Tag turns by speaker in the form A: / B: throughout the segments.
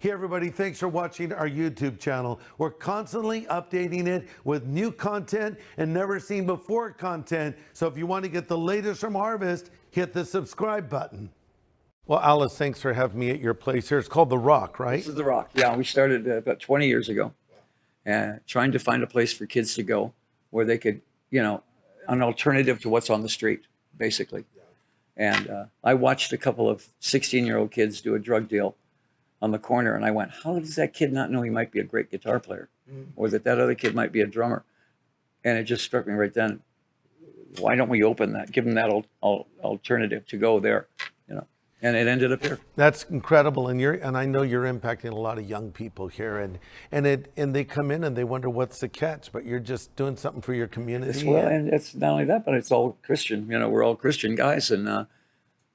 A: Hey everybody, thanks for watching our YouTube channel. We're constantly updating it with new content and never seen before content. So if you want to get the latest from Harvest, hit the subscribe button. Well, Alice, thanks for having me at your place here. It's called The Rock, right?
B: This is The Rock. Yeah, we started about 20 years ago, trying to find a place for kids to go where they could, an alternative to what's on the street, basically. And I watched a couple of 16-year-old kids do a drug deal on the corner, and I went, how does that kid not know he might be a great guitar player, or that other kid might be a drummer? And it just struck me right then, why don't we open that, give them that alternative to go there, and it ended up here.
A: That's incredible, and I know you're impacting a lot of young people here, and they come in and they wonder what's the catch, but you're just doing something for your community.
B: Well, and it's not only that, but it's all Christian. We're all Christian guys, and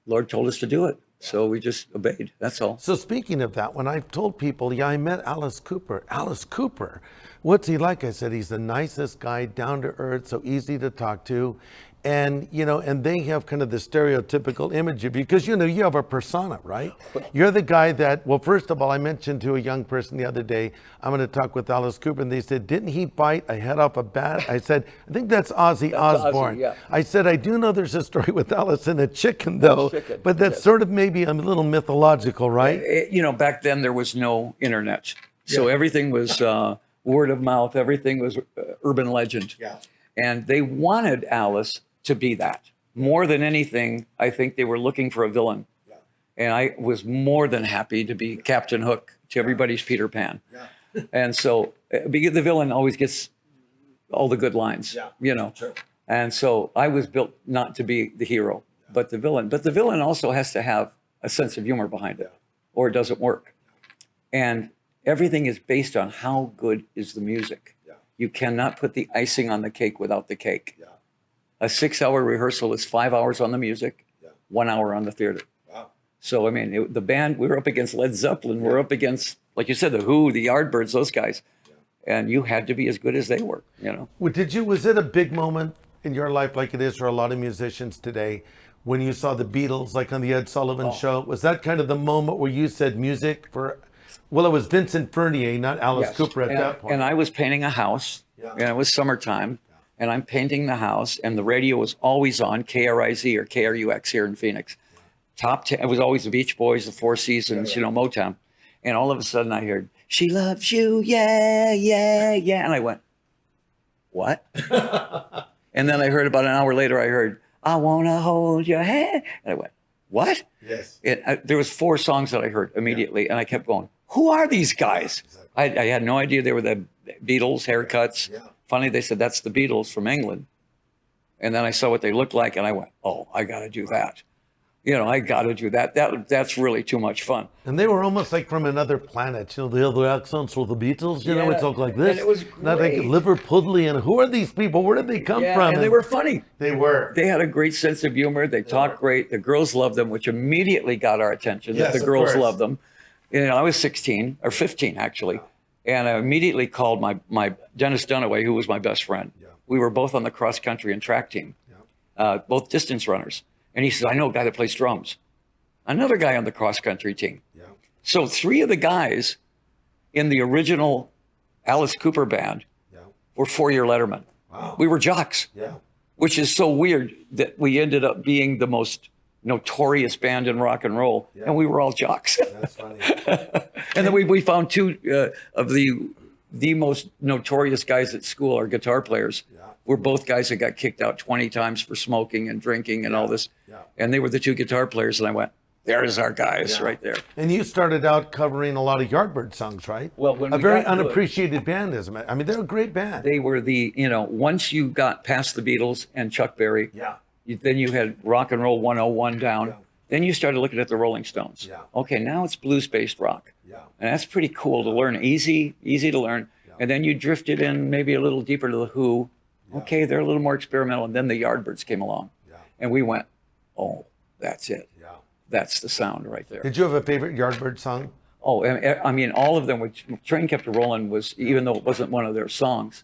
B: Lord told us to do it, so we just obeyed. That's all.
A: So speaking of that, when I've told people, yeah, I met Alice Cooper. Alice Cooper, what's he like? I said, he's the nicest guy, down to earth, so easy to talk to. And, and they have kind of the stereotypical image of you because, you have a persona, right? You're the guy that, well, first of all, I mentioned to a young person the other day, I'm going to talk with Alice Cooper, and they said, didn't he bite a head off a bat? I said, I think that's Ozzy Osbourne.
B: Ozzy, yeah.
A: I said, I do know there's a story with Alice and a chicken, though, but that's sort of maybe a little mythological, right?
B: Back then there was no internet. So everything was word of mouth. Everything was urban legend.
A: Yeah.
B: And they wanted Alice to be that. More than anything, I think they were looking for a villain. Yeah. And I was more than happy to be Captain Hook to everybody's Peter Pan. Yeah. And so because the villain always gets all the good lines, Sure. And so I was built not to be the hero, but the villain. But the villain also has to have a sense of humor behind it, or it doesn't work. And everything is based on how good is the music. Yeah. You cannot put the icing on the cake without the cake. Yeah. A 6-hour rehearsal is 5 hours on the music, 1 hour on the theater. Wow. So, the band, we were up against Led Zeppelin. We're up against, like you said, The Who, the Yardbirds, those guys. Yeah. And you had to be as good as they were, Well,
A: was it a big moment in your life like it is for a lot of musicians today when you saw the Beatles, like on the Ed Sullivan Show? Was that kind of the moment where you said music for, well, it was Vincent Furnier, not Alice Cooper at that point.
B: And I was painting a house, and it was summertime. And I'm painting the house, and the radio was always on, KRIZ or KRUX here in Phoenix. Top 10, it was always the Beach Boys, the Four Seasons, Motown. And all of a sudden I heard, she loves you, yeah, yeah, yeah. And I went, what? And then I heard about an hour later, I heard, I want to hold your hand. And I went, what?
A: Yes.
B: There was 4 songs that I heard immediately, and I kept going, who are these guys? Exactly. I had no idea they were the Beatles, haircuts. Yeah. Finally, they said, that's the Beatles from England. And then I saw what they looked like, and I went, oh, I got to do that. I got to do that. That's really too much fun.
A: And they were almost like from another planet. The other accents were the Beatles. It's all like this.
B: And it was great.
A: Not like Liverpudlian. And who are these people? Where did they come from?
B: And they were funny.
A: They were.
B: They had a great sense of humor. They talked great. The girls loved them, which immediately got our attention.
A: Yes,
B: the girls loved them. I was 16, or 15, actually. And I immediately called my Dennis Dunaway, who was my best friend. Yeah. We were both on the cross country and track team, both distance runners. And he says, I know a guy that plays drums. Another guy on the cross country team. Yeah. So 3 of the guys in the original Alice Cooper band were 4-year lettermen. Wow. We were jocks, which is so weird that we ended up being the most notorious band in rock and roll, and we were all jocks.
A: That's funny.
B: And then we found 2 of the most notorious guys at school, our guitar players. Were both guys that got kicked out 20 times for smoking and drinking and all this. Yeah. And they were the 2 guitar players, and I went, there's our guys right there.
A: And you started out covering a lot of Yardbird songs, right?
B: Well,
A: a very unappreciated band, isn't it? They're a great band.
B: They were once you got past the Beatles and Chuck Berry, then you had Rock and Roll 101 down. Yeah. Then you started looking at the Rolling Stones. Yeah. Okay, now it's blues-based rock. Yeah. And that's pretty cool to learn, easy to learn. Yeah. And then you drifted in maybe a little deeper to the Who. Yeah. Okay, they're a little more experimental. And then the Yardbirds came along. Yeah. And we went, oh, that's it. Yeah. That's the sound right there.
A: Did you have a favorite Yardbird song?
B: Oh, all of them, which Train Kept A-Rollin' was, even though it wasn't one of their songs,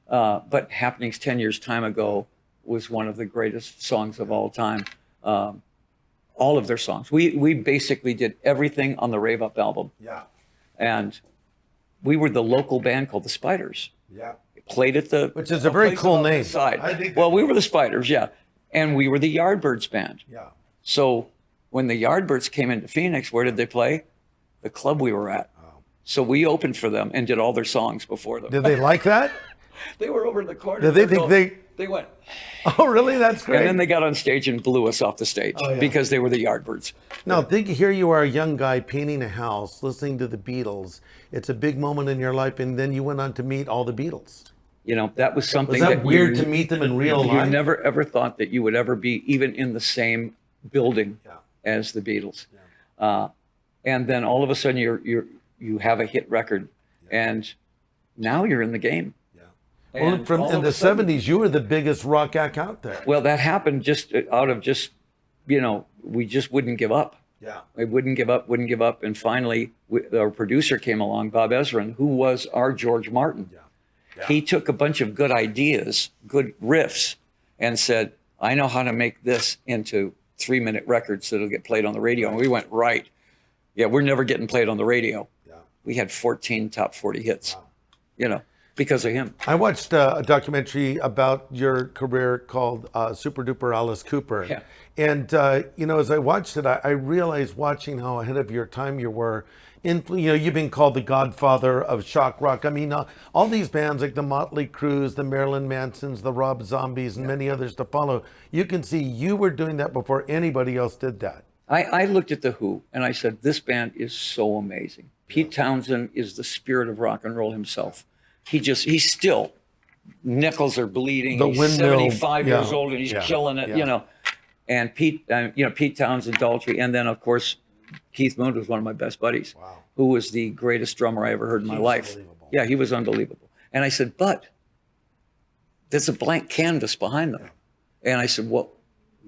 B: but Happenings 10 Years Time Ago was one of the greatest songs of all time. All of their songs. We basically did everything on the Rave Up album. Yeah. And we were the local band called the Spiders.
A: Yeah.
B: Played at the...
A: Which is a very cool name.
B: Well, we were the Spiders, yeah. And we were the Yardbirds band.
A: Yeah.
B: So when the Yardbirds came into Phoenix, where did they play? The club we were at. Oh. So we opened for them and did all their songs before them.
A: Did they like that?
B: They were over in the corner.
A: Did they think
B: They went...
A: Oh, really? That's great.
B: And then they got on stage and blew us off the stage because they were the Yardbirds.
A: Now, here you are, a young guy painting a house, listening to the Beatles. It's a big moment in your life, and then you went on to meet all the Beatles.
B: You know, that was something
A: that weird to meet them in real life?
B: You never ever thought that you would ever be even in the same building as the Beatles. Yeah. And then all of a sudden you have a hit record, and now you're in the game.
A: Well, in the 70s, you were the biggest rock act out there.
B: Well, that happened just out of we just wouldn't give up.
A: Yeah.
B: We wouldn't give up. And finally, our producer came along, Bob Ezrin, who was our George Martin. Yeah. Yeah. He took a bunch of good ideas, good riffs, and said, I know how to make this into 3-minute records that'll get played on the radio. And we went, right. Yeah, we're never getting played on the radio. Yeah. We had 14 top 40 hits, because of him.
A: I watched a documentary about your career called Super Duper Alice Cooper.
B: Yeah.
A: And, as I watched it, I realized watching how ahead of your time you were. You've been called the godfather of shock rock. I mean, all these bands like the Motley Crues, the Marilyn Mansons, the Rob Zombies, and many others to follow. You can see you were doing that before anybody else did that.
B: I looked at The Who and I said, this band is so amazing. Pete Townsend is the spirit of rock and roll himself. He's still, nickels are bleeding.
A: The
B: he's
A: windmill,
B: 75 years old and he's killing it, And Pete Townsend, Daltrey, and then of course, Keith Moon was one of my best buddies, who was the greatest drummer I ever heard in my life. Yeah, he was unbelievable. And I said, but there's a blank canvas behind them. And I said, well,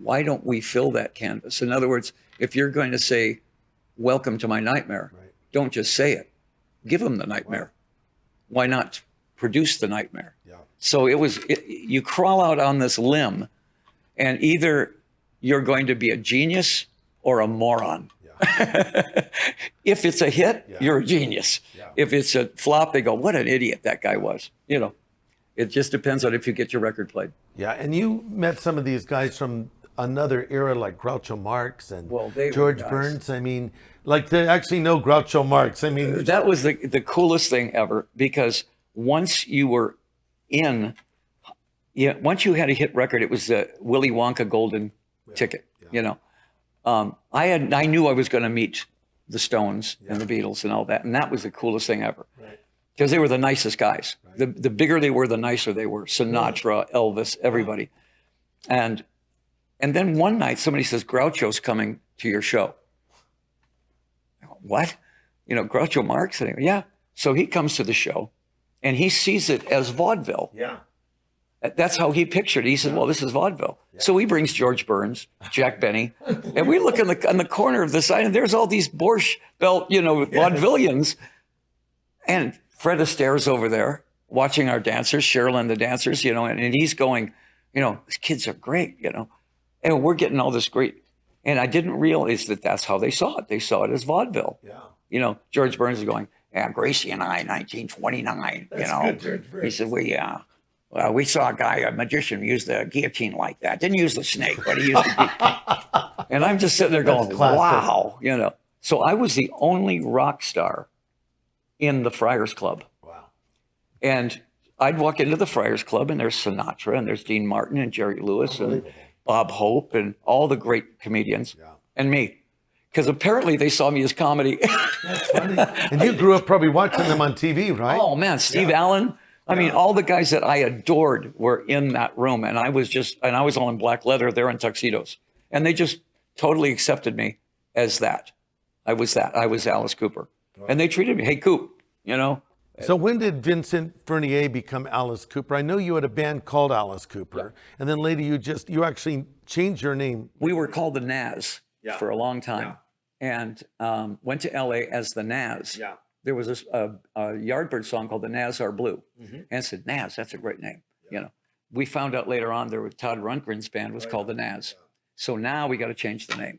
B: why don't we fill that canvas? In other words, if you're going to say, welcome to my nightmare, don't just say it. Give them the nightmare. Why not produce the nightmare? Yeah. So you crawl out on this limb, and either you're going to be a genius or a moron. Yeah. If it's a hit, you're a genius. Yeah. If it's a flop, they go, what an idiot that guy was. It just depends on if you get your record played.
A: Yeah, and you met some of these guys from another era like Groucho Marx and George Burns. I mean, like they actually know Groucho Marx. I mean,
B: that was the coolest thing ever, because once you were once you had a hit record, it was the Willy Wonka golden ticket. I knew I was going to meet the Stones and the Beatles and all that, and that was the coolest thing ever, because they were the nicest guys. The bigger they were, the nicer they were. Sinatra, Elvis, everybody. And then one night somebody says, Groucho's coming to your show. I go, what? Groucho Marx? And I go, yeah. So he comes to the show and he sees it as vaudeville.
A: Yeah.
B: That's how he pictured it. He said, well, this is vaudeville. Yeah. So he brings George Burns, Jack Benny, and we look in the corner of the side, and there's all these Borscht Belt, vaudevillians. And Fred Astaire's over there watching our dancers, Cheryl and the dancers, and he's going, these kids are great, and we're getting all this great. And I didn't realize that that's how they saw it. They saw it as vaudeville. Yeah. George Burns is going, Gracie and I, 1929,
A: That's good,
B: he said, we saw a magician use the guillotine like that. Didn't use the snake, but he used the guillotine. And I'm just sitting there going, wow, So I was the only rock star in the Friars Club.
A: Wow.
B: And I'd walk into the Friars Club, and there's Sinatra, and there's Dean Martin, and Jerry Lewis, and Bob Hope, and all the great comedians, and me. Because apparently they saw me as comedy.
A: That's funny. And you grew up probably watching them on TV, right?
B: Oh, man, Steve Allen. I mean, all the guys that I adored were in that room, and I was all in black leather, they're in tuxedos. And they just totally accepted me as that. I was Alice Cooper. And they treated me, hey, Coop,
A: So when did Vincent Fernier become Alice Cooper? I know you had a band called Alice Cooper, and then later you actually changed your name.
B: We were called the Naz for a long time, and went to LA as the Naz. Yeah. There was a Yardbird song called The Naz Are Blue, and I said, Naz, that's a great name. We found out later on Todd Rundgren's band was called the Naz. So now we got to change the name.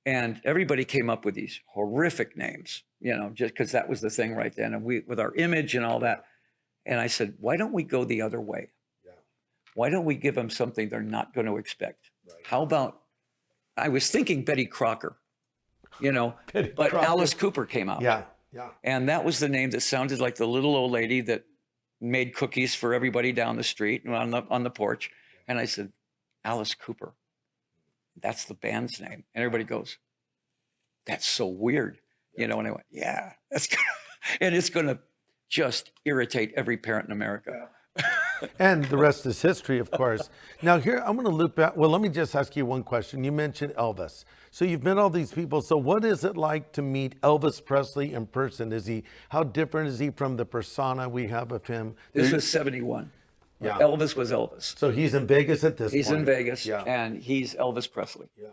B: And everybody came up with these horrific names. you know, just because that was the thing right then. And we, with our image and all that. And I said, why don't we go the other way?
A: Yeah.
B: Why don't we give them something they're not going to expect?
A: Right.
B: How about, I was thinking Betty Crocker, you know,
A: Betty
B: but
A: Crocker.
B: Alice Cooper came out.
A: Yeah. Yeah.
B: And that was the name that sounded like the little old lady that made cookies for everybody down the street and on the porch. And I said, Alice Cooper. That's the band's name. And everybody goes, that's so weird. You know, and I went, yeah, that's good. And it's going to just irritate every parent in America.
A: And the rest is history, of course. Now here, I'm going to loop back. Well, let me just ask you one question. You mentioned Elvis. So you've met all these people. So what is it like to meet Elvis Presley in person? How different is he from the persona we have of him?
B: This was 71.
A: Yeah.
B: Elvis was Elvis.
A: So he's in Vegas at this point.
B: He's in Vegas,
A: Yeah.
B: and he's Elvis Presley.
A: Yeah.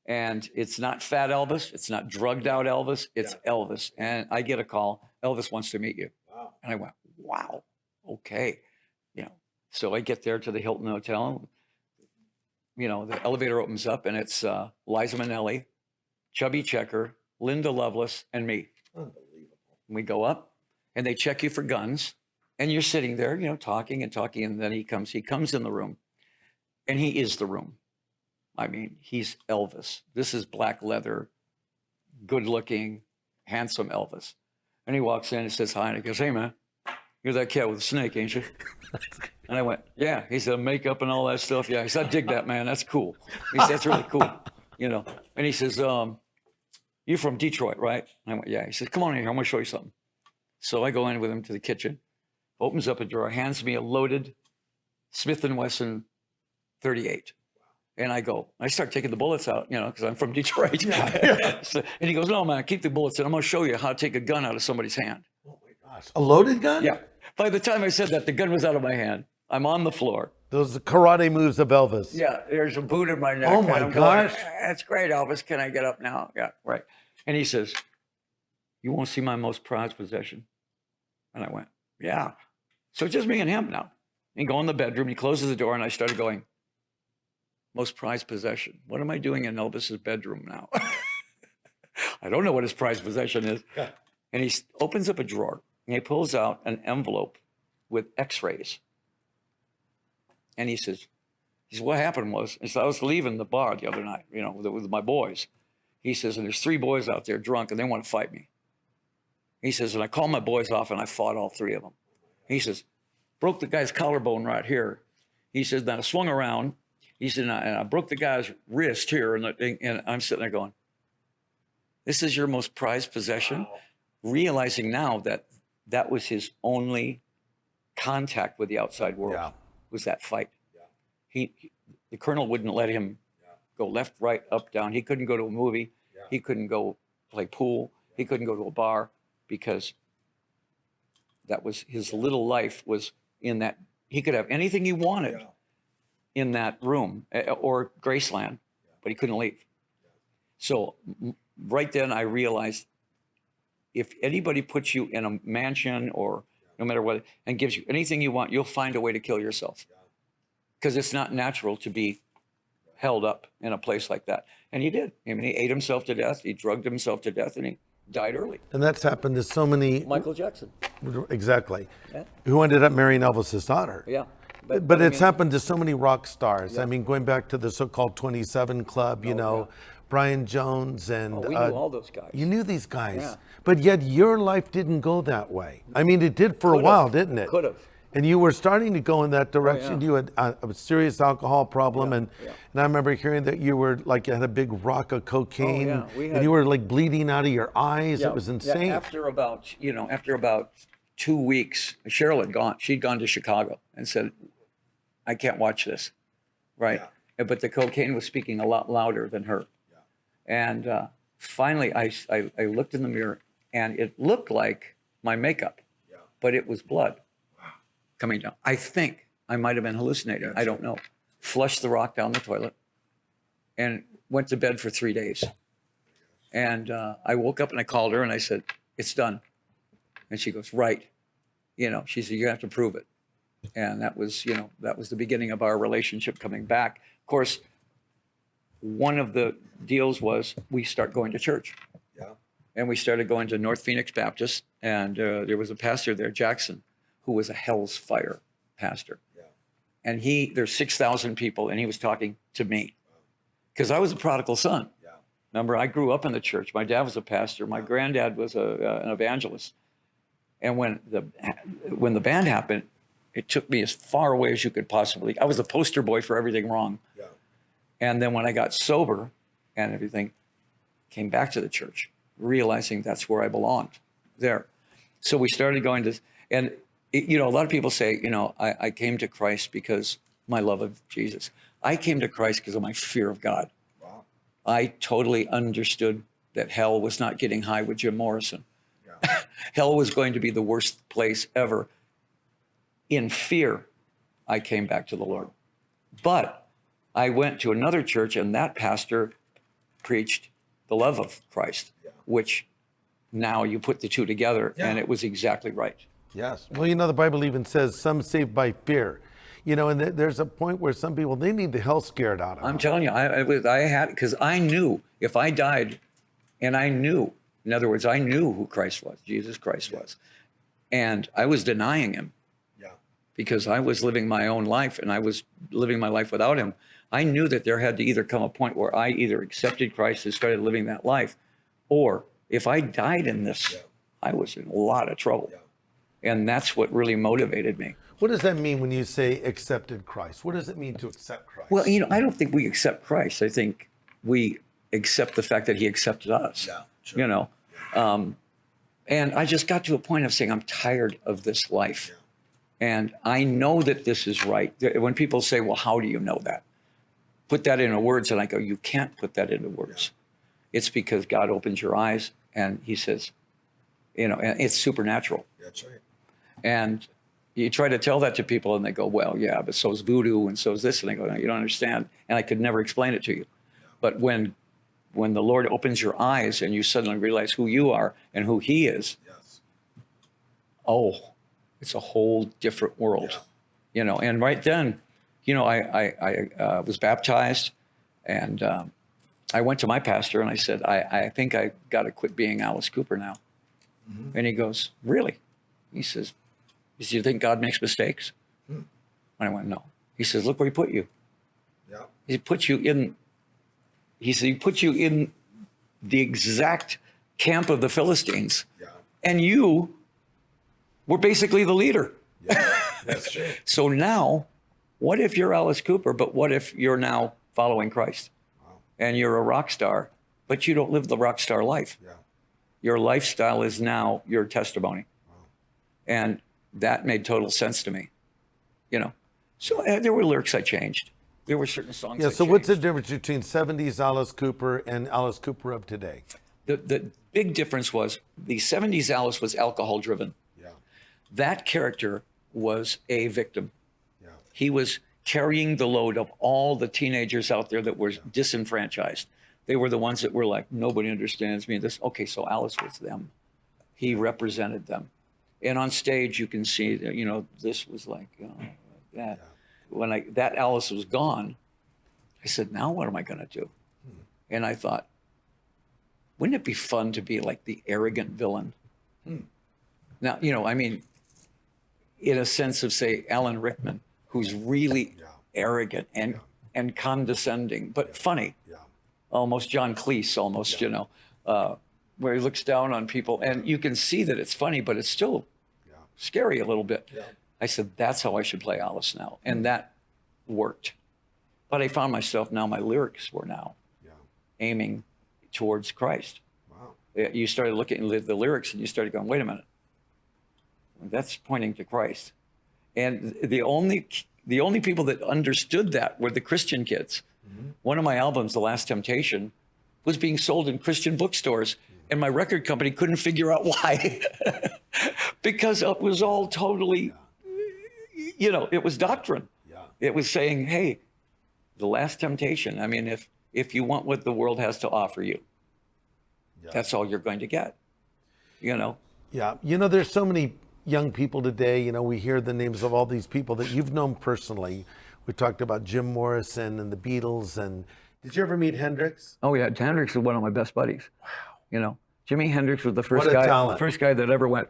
B: And it's not fat Elvis. It's not drugged out Elvis. It's Elvis. And I get a call. Elvis wants to meet you.
A: Wow.
B: And I went, wow, okay. You know, so I get there to the Hilton Hotel. You know, the elevator opens up and it's Liza Minnelli, Chubby Checker, Linda Lovelace, and me.
A: Unbelievable.
B: And we go up and they check you for guns. And you're sitting there, you know, talking. And then he comes in the room and he is the room. I mean, he's Elvis. This is black leather, good looking, handsome Elvis. And he walks in and says hi. And he goes, hey, man, you're that cat with the snake, ain't you? And I went, yeah. He said, makeup and all that stuff. Yeah. He said, I dig that, man. That's cool. He said, that's really cool. You know, and he says, you're from Detroit, right? And I went, yeah. He says, come on in here. I'm going to show you something. So I go in with him to the kitchen, opens up a drawer, hands me a loaded Smith & Wesson 38. And I start taking the bullets out, you know, because I'm from Detroit. So, and he goes, no, man, keep the bullets in. I'm going to show you how to take a gun out of somebody's hand.
A: Oh, my gosh. A loaded gun?
B: Yeah. By the time I said that, the gun was out of my hand. I'm on the floor.
A: Those karate moves of Elvis.
B: Yeah, there's a boot in my neck.
A: Oh, my gosh.
B: That's great, Elvis. Can I get up now? Yeah, right. And he says, you want to see my most prized possession? And I went, yeah. So it's just me and him now. And go in the bedroom. He closes the door, and I started going, most prized possession. What am I doing in Elvis's bedroom now? I don't know what his prized possession is.
A: Yeah.
B: And he opens up a drawer and he pulls out an envelope with x-rays. And he says, what happened was, I was leaving the bar the other night, you know, with my boys. He says, and there's 3 boys out there drunk and they want to fight me. He says, and I called my boys off and I fought all 3 of them. He says, broke the guy's collarbone right here. He says, then I swung around. He said, and I broke the guy's wrist here, and I'm sitting there going, this is your most prized possession? Wow. Realizing now that that was his only contact with the outside world, was that fight. Yeah. The colonel wouldn't let him go left, right, up, down. He couldn't go to a movie. Yeah. He couldn't go play pool. He couldn't go to a bar because that was his little life was in that. He could have anything he wanted. Yeah. In that room or Graceland, but he couldn't leave. So right then I realized if anybody puts you in a mansion or no matter what, and gives you anything you want, you'll find a way to kill yourself because it's not natural to be held up in a place like that. And he did. I mean, he ate himself to death. He drugged himself to death and he died early.
A: And that's happened to so many.
B: Michael Jackson.
A: Exactly.
B: Yeah.
A: Who ended up marrying Elvis's daughter.
B: Yeah.
A: But it's happened to so many rock stars. I mean, going back to the so-called 27 Club, you know, Brian Jones and...
B: we knew all those guys.
A: You knew these guys.
B: Yeah.
A: But yet your life didn't go that way. I mean, it did for a while, didn't it?
B: Could have.
A: And you were starting to go in that direction. You had a serious alcohol problem. And I remember hearing that you were like, you had a big rock of cocaine. And you were like bleeding out of your eyes. It was insane.
B: Yeah, after about 2 weeks, Cheryl had gone. She'd gone to Chicago and said, I can't watch this, right? Yeah. But the cocaine was speaking a lot louder than her. Yeah. And finally, I looked in the mirror, and it looked like my makeup, but it was blood coming down. I think I might have been hallucinating. I don't know. Flushed the rock down the toilet and went to bed for 3 days. And I woke up and I called her and I said, it's done. And she goes, right. You know, she said, you have to prove it. And that was the beginning of our relationship coming back. Of course, one of the deals was we start going to church. Yeah. And we started going to North Phoenix Baptist, and there was a pastor there, Jackson, who was a Hell's Fire pastor.
C: Yeah.
B: And there's 6,000 people, and he was talking to me because I was a prodigal son.
C: Yeah.
B: Remember, I grew up in the church. My dad was a pastor. My granddad was an evangelist. And when the band happened, it took me as far away as you could possibly. I was the poster boy for everything wrong.
C: Yeah.
B: And then when I got sober and everything, came back to the church, realizing that's where I belonged there. So we started going to, and a lot of people say, I came to Christ because my love of Jesus. I came to Christ because of my fear of God.
C: Wow.
B: I totally understood that hell was not getting high with Jim Morrison.
C: Yeah.
B: Hell was going to be the worst place ever. In fear, I came back to the Lord. But I went to another church, and that pastor preached the love of Christ, which now you put the two together, and it was exactly right.
A: Yes. Well, the Bible even says some saved by fear. And there's a point where some people, they need the hell scared out of them.
B: I'm telling you, I had, because I knew if I died, and I knew, in other words, I knew who Christ was, Jesus Christ was, and I was denying him because I was living my own life, and I was living my life without him. I knew that there had to either come a point where I either accepted Christ and started living that life, or if I died in this, I was in a lot of trouble. And that's what really motivated me.
A: What does that mean when you say accepted Christ? What does it mean to accept Christ?
B: Well, I don't think we accept Christ. I think we accept the fact that he accepted us.
C: Yeah, sure.
B: And I just got to a point of saying, I'm tired of this life. And I know that this is right. When people say, well, how do you know that? Put that into words. And I go, you can't put that into words. It's because God opens your eyes and he says, and it's supernatural.
C: That's right.
B: And you try to tell that to people and they go, well, yeah, but so is voodoo and so is this. And I go, no, you don't understand. And I could never explain it to you. But when the Lord opens your eyes and you suddenly realize who you are and who he is, it's a whole different world, and right then, I was baptized, and I went to my pastor and I said, I think I got to quit being Alice Cooper now. Mm-hmm. And he goes, really? He says, do you think God makes mistakes? And I went, no. He says, look where he put you.
C: Yeah.
B: He put you in the exact camp of the Philistines.
C: Yeah.
B: And you were basically the leader.
C: Yeah, that's true.
B: So now, what if you're Alice Cooper, but what if you're now following Christ?
C: Wow.
B: And you're a rock star, but you don't live the rock star life.
C: Yeah.
B: Your lifestyle is now your testimony.
C: Wow.
B: And that made total sense to me, So there were lyrics I changed. There were certain songs I
A: so
B: changed.
A: what's the difference between 70s Alice Cooper and Alice Cooper of today?
B: The big difference was the 70s Alice was alcohol driven.
C: Yeah.
B: That character was a victim.
C: Yeah.
B: He was carrying the load of all the teenagers out there that were disenfranchised. They were the ones that were like, nobody understands me. Okay, so Alice was them. He represented them. And on stage, you can see that, this was like, that. Yeah. When that Alice was gone, I said, now what am I going to do? And I thought, wouldn't it be fun to be like the arrogant villain? Now, in a sense of, say, Alan Rickman, who's really arrogant and condescending, but funny.
C: Yeah.
B: Almost John Cleese, where he looks down on people. And you can see that it's funny, but it's still scary a little bit.
C: Yeah.
B: I said, that's how I should play Alice now. And that worked. But I found myself now, my lyrics were now aiming towards Christ.
C: Wow.
B: You started looking at the lyrics and you started going, wait a minute. That's pointing to Christ. And the only people that understood that were the Christian kids. Mm-hmm. One of my albums, The Last Temptation, was being sold in Christian bookstores. And my record company couldn't figure out why. Because it was all totally, it was doctrine.
C: Yeah.
B: It was saying, hey, the last temptation. I mean, if you want what the world has to offer you, that's all you're going to get,
A: Yeah. There's so many young people today, we hear the names of all these people that you've known personally. We talked about Jim Morrison and the Beatles. And did you ever meet Hendrix?
B: Oh, yeah. Hendrix is one of my best buddies.
A: Wow.
B: Jimi Hendrix was the
A: What a talent.
B: first guy that ever went,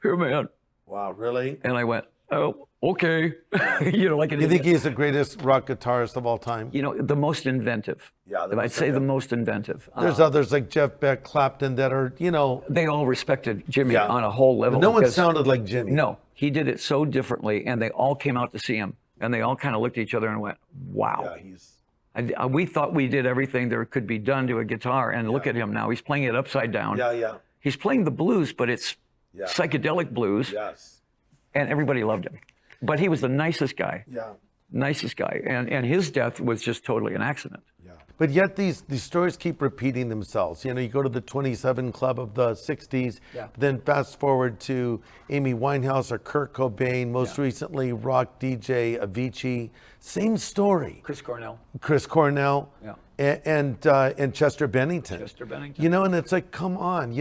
B: "Here, man,"
A: Wow, really?
B: and I went, "Oh, okay," like an
A: You think
B: idiot.
A: he's the greatest rock guitarist of all time?
B: The most inventive.
C: Yeah, the
B: I'd
C: most
B: say the most inventive.
A: There's others like Jeff Beck, Clapton that are,
B: They all respected Jimmy
A: Yeah.
B: on a whole level.
A: no one
B: because-
A: sounded like Jimmy.
B: No, he did it so differently, and they all came out to see him, and they all kind of looked at each other and went, "Wow."
C: Yeah, he's
B: We thought we did everything there could be done to a guitar, and look at him now. He's playing it upside down.
C: yeah.
B: He's playing the blues, but it's
C: Yeah.
B: psychedelic blues,
C: Yes.
B: and everybody loved him. But he was the nicest guy,
C: Yeah.
B: and his death was just totally an accident.
C: Yeah.
A: But yet these stories keep repeating themselves. You go to the 27 Club of the 60s,
B: Yeah.
A: then fast forward to Amy Winehouse or Kurt Cobain, most recently rock DJ Avicii. Same story.
B: Chris Cornell.
A: Chris Cornell
B: Yeah.
A: and Chester Bennington.
B: Chester Bennington.
A: And it's like, come on,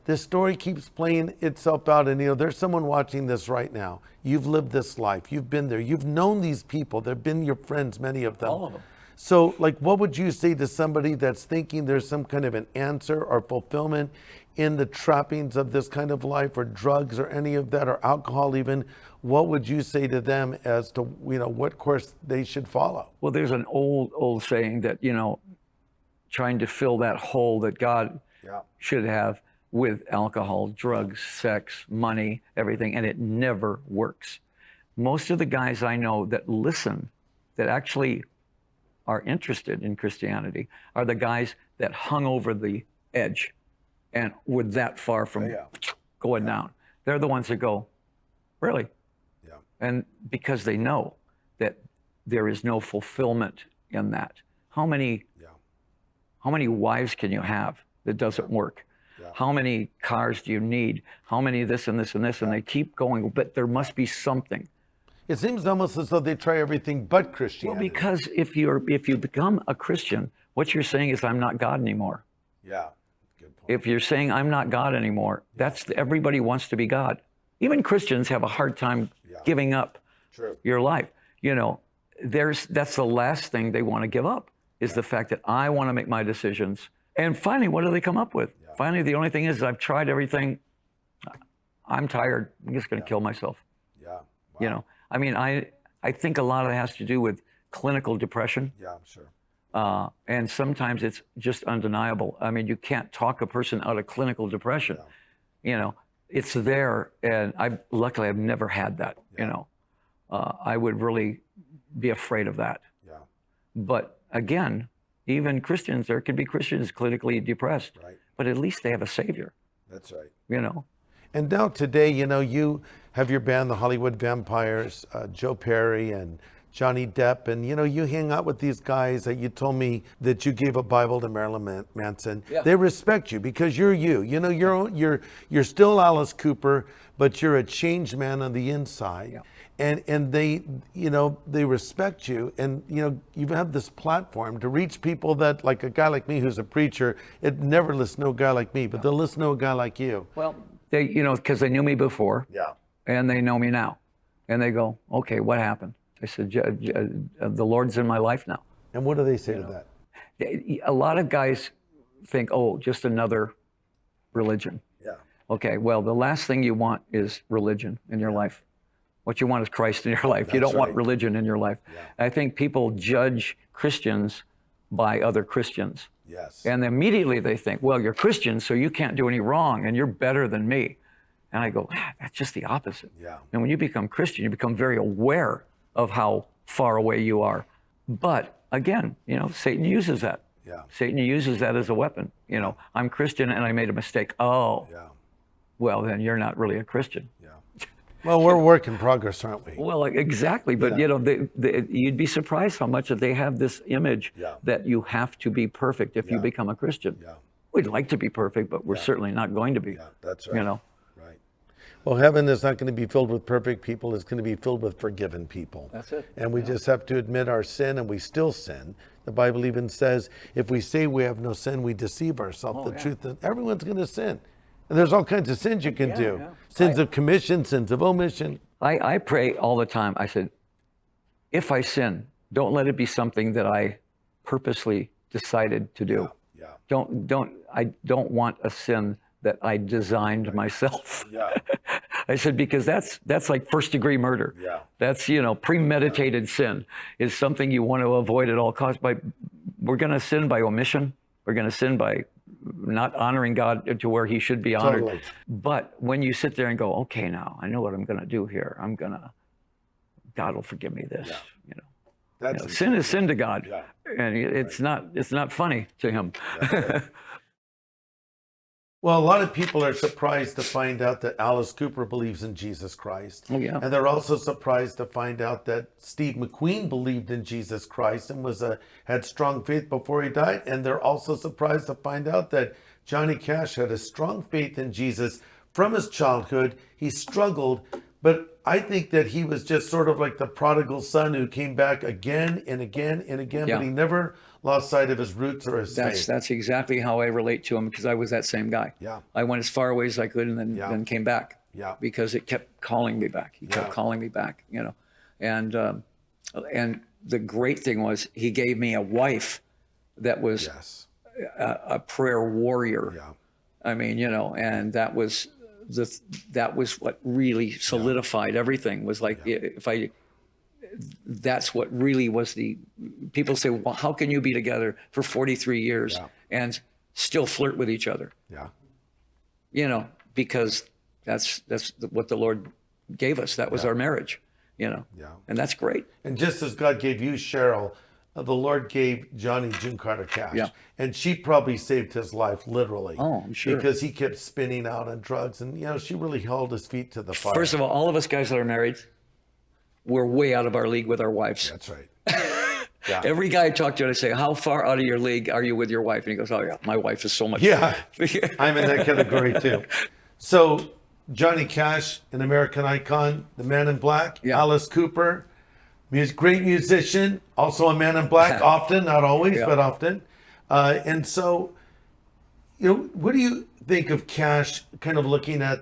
A: this story keeps playing itself out. And, there's someone watching this right now. You've lived this life. You've been there. You've known these people. They've been your friends, many of them.
B: All of them.
A: So, like, what would you say to somebody that's thinking there's some kind of an answer or fulfillment in the trappings of this kind of life, or drugs or any of that, or alcohol even? What would you say to them as to, what course they should follow?
B: Well, there's an old saying that, trying to fill that hole that God
C: Yeah.
B: should have with alcohol, drugs, sex, money, everything, and it never works. Most of the guys I know that listen, that actually are interested in Christianity, are the guys that hung over the edge and were that far from
C: Yeah.
B: going down. They're the ones that go, really?
C: Yeah.
B: And because they know that there is no fulfillment in that. How many wives can you have that doesn't work?
C: Yeah.
B: How many cars do you need? How many this and this and this? And they keep going, but there must be something.
A: It seems almost as though they try everything but
B: Well,
A: Christianity.
B: because if you become a Christian, what you're saying is, I'm not God anymore.
C: Yeah. Good point.
B: If you're saying I'm not God anymore, everybody wants to be God. Even Christians have a hard time giving up
C: True.
B: your life. That's the last thing they want to give up, is the fact that I want to make my decisions. And finally, what do they come up with? Finally, the only thing is, I've tried everything. I'm tired. I'm just going to kill myself.
C: Yeah. Wow.
B: I think a lot of it has to do with clinical depression.
C: Yeah, I'm sure.
B: And sometimes it's just undeniable. You can't talk a person out of clinical depression. It's there, and luckily I've never had that. I would really be afraid of that.
C: Yeah.
B: But again, even Christians, there could be Christians clinically depressed,
C: Right.
B: but at least they have a savior.
C: That's right.
A: And now today, you have your band, the Hollywood Vampires, Joe Perry and Johnny Depp, and you hang out with these guys that you told me that you gave a Bible to Marilyn Manson.
B: Yeah.
A: They respect you because you're you. You're still Alice Cooper, but you're a changed man on the inside.
B: Yeah.
A: And they respect you, and you have this platform to reach people that, like a guy like me who's a preacher, it never listen to a guy like me, but they'll listen to a guy like you.
B: Well, they, because they knew me before,
C: Yeah.
B: and they know me now, and they go, okay, what happened? I said, the Lord's in my life now.
A: And what do they say to that?
B: A lot of guys think, oh, just another religion.
C: Yeah.
B: Okay, well, the last thing you want is religion in your life. What you want is Christ in your life. You
C: That's
B: don't want
C: right.
B: religion in your life.
C: Yeah.
B: I think people judge Christians by other Christians.
C: Yes.
B: And immediately they think, well, you're Christian, so you can't do any wrong, and you're better than me. And I go, that's just the opposite.
C: Yeah.
B: And when you become Christian, you become very aware of how far away you are. But again, Satan uses that.
C: Yeah.
B: Satan uses that as a weapon. I'm Christian and I made a mistake. Oh,
C: Yeah.
B: well, then you're not really a Christian.
C: Yeah.
A: Well, we're a work in progress, aren't we?
B: Well, exactly. But, you'd be surprised how much that they have this image
C: Yeah.
B: that you have to be perfect if you
C: Yeah.
B: become a Christian.
C: Yeah.
B: We'd like to be perfect, but we're certainly not going to be.
C: Yeah. That's right. Right.
A: Well, heaven is not going to be filled with perfect people. It's going to be filled with forgiven people.
B: That's it.
A: And we just have to admit our sin, and we still sin. The Bible even says, if we say we have no sin, we deceive ourselves. The truth is, everyone's going to sin. And there's all kinds of sins you can do.
B: yeah.
A: Sins of commission, sins of omission.
B: I pray all the time. I said, if I sin, don't let it be something that I purposely decided to do.
C: Yeah.
B: I don't want a sin that I designed myself.
C: Yeah.
B: I said, because that's like first degree murder.
C: Yeah.
B: That's, premeditated sin is something you want to avoid at all costs. We're going to sin by omission. We're going to sin by not honoring God to where he should be honored.
C: Totally.
B: But when you sit there and go, okay, now I know what I'm going to do here. God will forgive me this.
C: That's
B: Sin is sin to God.
C: Yeah.
B: And it's not funny to him.
A: Well, a lot of people are surprised to find out that Alice Cooper believes in Jesus Christ.
B: Oh, yeah.
A: And they're also surprised to find out that Steve McQueen believed in Jesus Christ and had strong faith before he died. And they're also surprised to find out that Johnny Cash had a strong faith in Jesus from his childhood. He struggled, but I think that he was just sort of like the prodigal son who came back again and again and again,
B: Yeah.
A: but he never lost sight of his roots or his faith.
B: That's exactly how I relate to him, because I was that same guy.
C: Yeah.
B: I went as far away as I could and then came back.
C: Yeah.
B: Because it kept calling me back. He kept calling me back, And the great thing was he gave me a wife that was
C: Yes.
B: a prayer warrior.
C: Yeah.
B: I mean, and that was what really solidified everything. Was like, that's what really was people say, well, how can you be together for 43 years and still flirt with each other?
C: Yeah.
B: Because that's what the Lord gave us. That was our marriage,
C: Yeah.
B: and that's great.
A: And just as God gave you Cheryl, the Lord gave Johnny June Carter Cash.
B: Yeah.
A: And she probably saved his life, literally.
B: Oh, I'm sure.
A: Because he kept spinning out on drugs. And, she really held his feet to the fire.
B: First of all of us guys that are married, we're way out of our league with our wives.
C: That's right.
B: Every guy I talk to, I say, how far out of your league are you with your wife? And he goes, oh, yeah, my wife is so much.
A: Yeah, I'm in that category too. So Johnny Cash, an American icon, the Man in Black,
B: Yeah.
A: Alice Cooper, great musician, also a Man in Black, often, not always,
B: Yeah.
A: but often. And so, what do you think of Cash, kind of looking at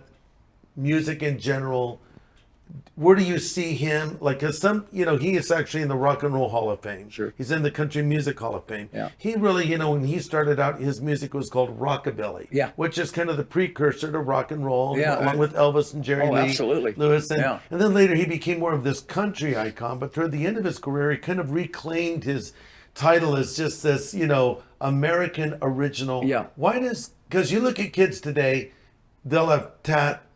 A: music in general? Where do you see him? Like, cause he is actually in the Rock and Roll Hall of Fame.
B: Sure.
A: He's in the Country Music Hall of Fame.
B: Yeah.
A: He really, when he started out, his music was called rockabilly.
B: Yeah.
A: Which is kind of the precursor to rock and roll.
B: Yeah.
A: Along with Elvis and Jerry
B: Oh,
A: Lee
B: absolutely.
A: Lewis. And,
B: Yeah.
A: and then later he became more of this country icon. But toward the end of his career, he kind of reclaimed his title as just this, American original.
B: Yeah.
A: Because you look at kids today, they'll have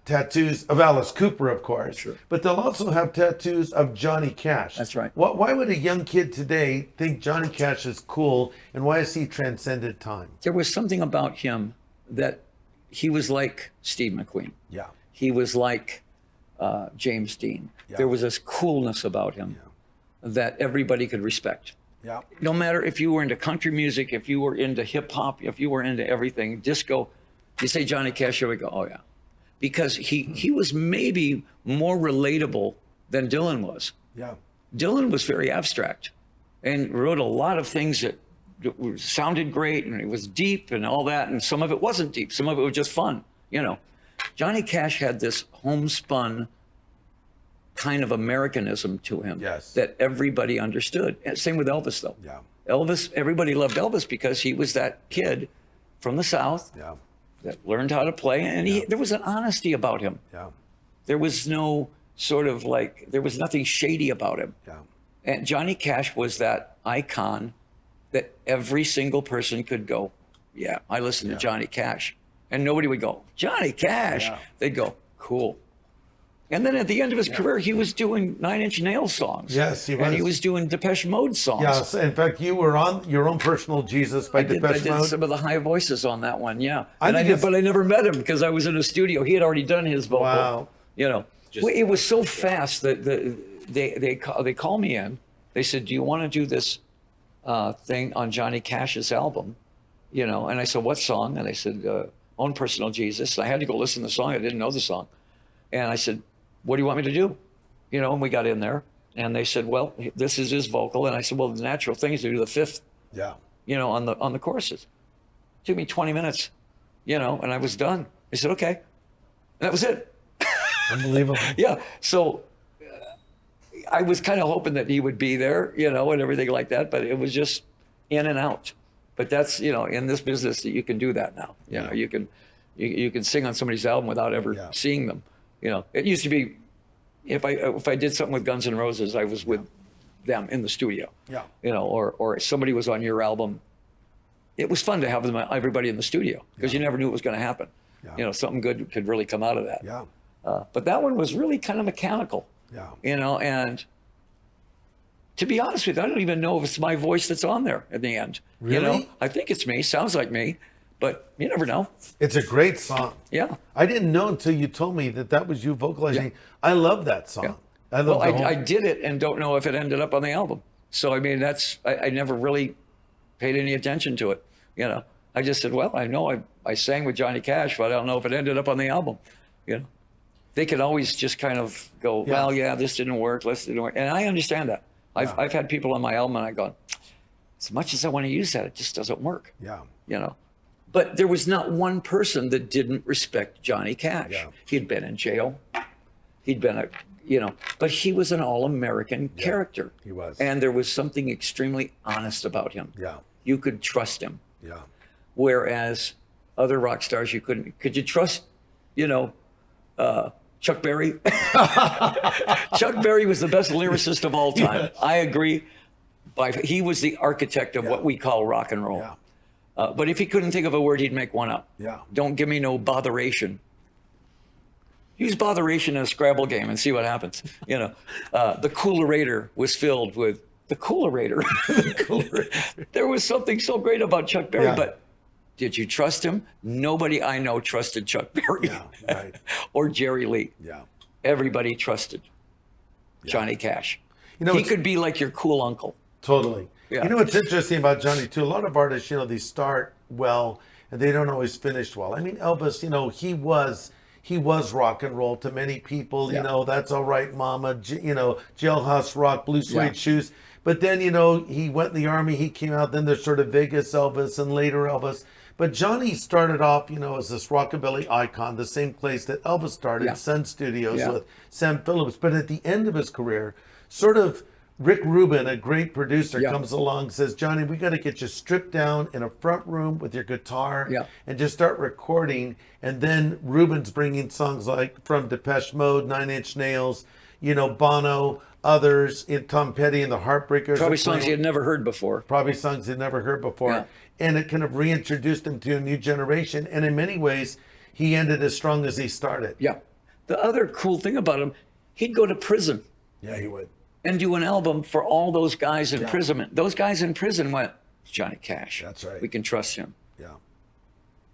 A: tattoos of Alice Cooper, of course.
B: Sure.
A: But they'll also have tattoos of Johnny Cash.
B: That's right.
A: Why would a young kid today think Johnny Cash is cool, and why has he transcended time?
B: There was something about him that he was like Steve McQueen.
C: Yeah.
B: He was like James Dean.
C: Yeah.
B: There was this coolness about him that everybody could respect.
C: Yeah.
B: No matter if you were into country music, if you were into hip hop, if you were into everything, disco, you say Johnny Cash, here we go. Oh yeah. Because he was maybe more relatable than Dylan was.
C: Yeah.
B: Dylan was very abstract and wrote a lot of things that sounded great, and it was deep and all that. And some of it wasn't deep. Some of it was just fun, Johnny Cash had this homespun kind of Americanism to him that everybody understood. And same with Elvis, though.
C: Yeah.
B: Elvis, everybody loved Elvis because he was that kid from the South
C: Yeah.
B: that learned how to play. And there was an honesty about him.
C: Yeah.
B: There was no there was nothing shady about him.
C: Yeah.
B: And Johnny Cash was that icon that every single person could go, yeah, I listen to Johnny Cash. And nobody would go, Johnny Cash.
C: Yeah.
B: They'd go, cool. And then at the end of his career, he was doing Nine Inch Nails songs.
A: Yes, he was.
B: And he was doing Depeche Mode songs.
A: Yes, in fact, you were on Your Own Personal Jesus by
B: I
A: Depeche
B: did
A: Mode.
B: some of the high voices on that one, yeah.
A: I think
B: But I never met him because I was in a studio. He had already done his vocal.
A: Wow.
B: It was so fast that they called me in. They said, do you want to do this thing on Johnny Cash's album? And I said, what song? And they said, Own Personal Jesus. And I had to go listen to the song. I didn't know the song. And I said, what do you want me to do? And we got in there and they said, well, this is his vocal. And I said, well, the natural thing is to do the fifth,
C: Yeah.
B: on the choruses. It took me 20 minutes, and I was done. They said, okay. And that was it.
A: Unbelievable.
B: Yeah. So I was kind of hoping that he would be there, and everything like that, but it was just in and out. But that's, in this business that you can do that now. You can You can sing on somebody's album without ever seeing them. You know, it used to be, if I did something with Guns N' Roses, I was with them in the studio.
C: Yeah.
B: You know, or somebody was on your album. It was fun to have them, everybody in the studio, because you never knew what was going to happen.
C: Yeah.
B: You know, something good could really come out of that.
C: Yeah.
B: But that one was really kind of mechanical.
C: Yeah.
B: You know, and to be honest with you, I don't even know if it's my voice that's on there at the end.
A: Really?
B: You know, I think it's me. Sounds like me, but you never know.
A: It's a great song.
B: Yeah.
A: I didn't know until you told me that was you vocalizing. I love that song.
B: Yeah.
A: I love
B: Well,
A: the whole...
B: I did it and don't know if it ended up on the album. So, I mean, I never really paid any attention to it. You know, I just said, well, I know I sang with Johnny Cash, but I don't know if it ended up on the album. You know, they could always just kind of go, well, yeah, this didn't work. This didn't work. And I understand that. I've had people on my album and I go, as much as I want to use that, it just doesn't work.
C: Yeah.
B: You know, but there was not one person that didn't respect Johnny Cash.
C: Yeah.
B: He'd been in jail. He'd been but he was an all-American character.
C: He was.
B: And there was something extremely honest about him.
C: Yeah.
B: You could trust him.
C: Yeah.
B: Whereas other rock stars, you couldn't. Could you trust, Chuck Berry? Chuck Berry was the best lyricist of all time. I agree. He was the architect of what we call rock and roll.
C: Yeah.
B: But if he couldn't think of a word, he'd make one up.
C: Yeah.
B: Don't give me no botheration. Use botheration in a Scrabble game and see what happens. The Coolerator was filled with the Coolerator. There was something so great about Chuck Berry, but did you trust him? Nobody I know trusted Chuck Berry or Jerry Lee.
C: Yeah.
B: Everybody trusted Johnny Cash.
A: You know,
B: he could be like your cool uncle.
A: Totally.
B: Yeah.
A: You know what's interesting about Johnny too? A lot of artists, they start well and they don't always finish well. I mean, Elvis, he was rock and roll to many people. That's all right, Mama. Jailhouse Rock, Blue Suede Shoes. But then he went in the army. He came out. Then there's sort of Vegas Elvis and later Elvis. But Johnny started off, as this rockabilly icon, the same place that Elvis started, Sun Studios with Sam Phillips. But at the end of his career, sort of Rick Rubin, a great producer, comes along and says, Johnny, we got to get you stripped down in a front room with your guitar and just start recording. And then Rubin's bringing songs like from Depeche Mode, Nine Inch Nails, Bono, others, Tom Petty and the Heartbreakers.
B: Probably songs he had never heard before.
A: Yeah. And it kind of reintroduced him to a new generation. And in many ways, he ended as strong as he started.
B: Yeah. The other cool thing about him, he'd go to prison.
C: Yeah, he would.
B: And do an album for all those guys in prison. Those guys in prison went, it's Johnny Cash.
C: That's right.
B: We can trust him.
C: Yeah.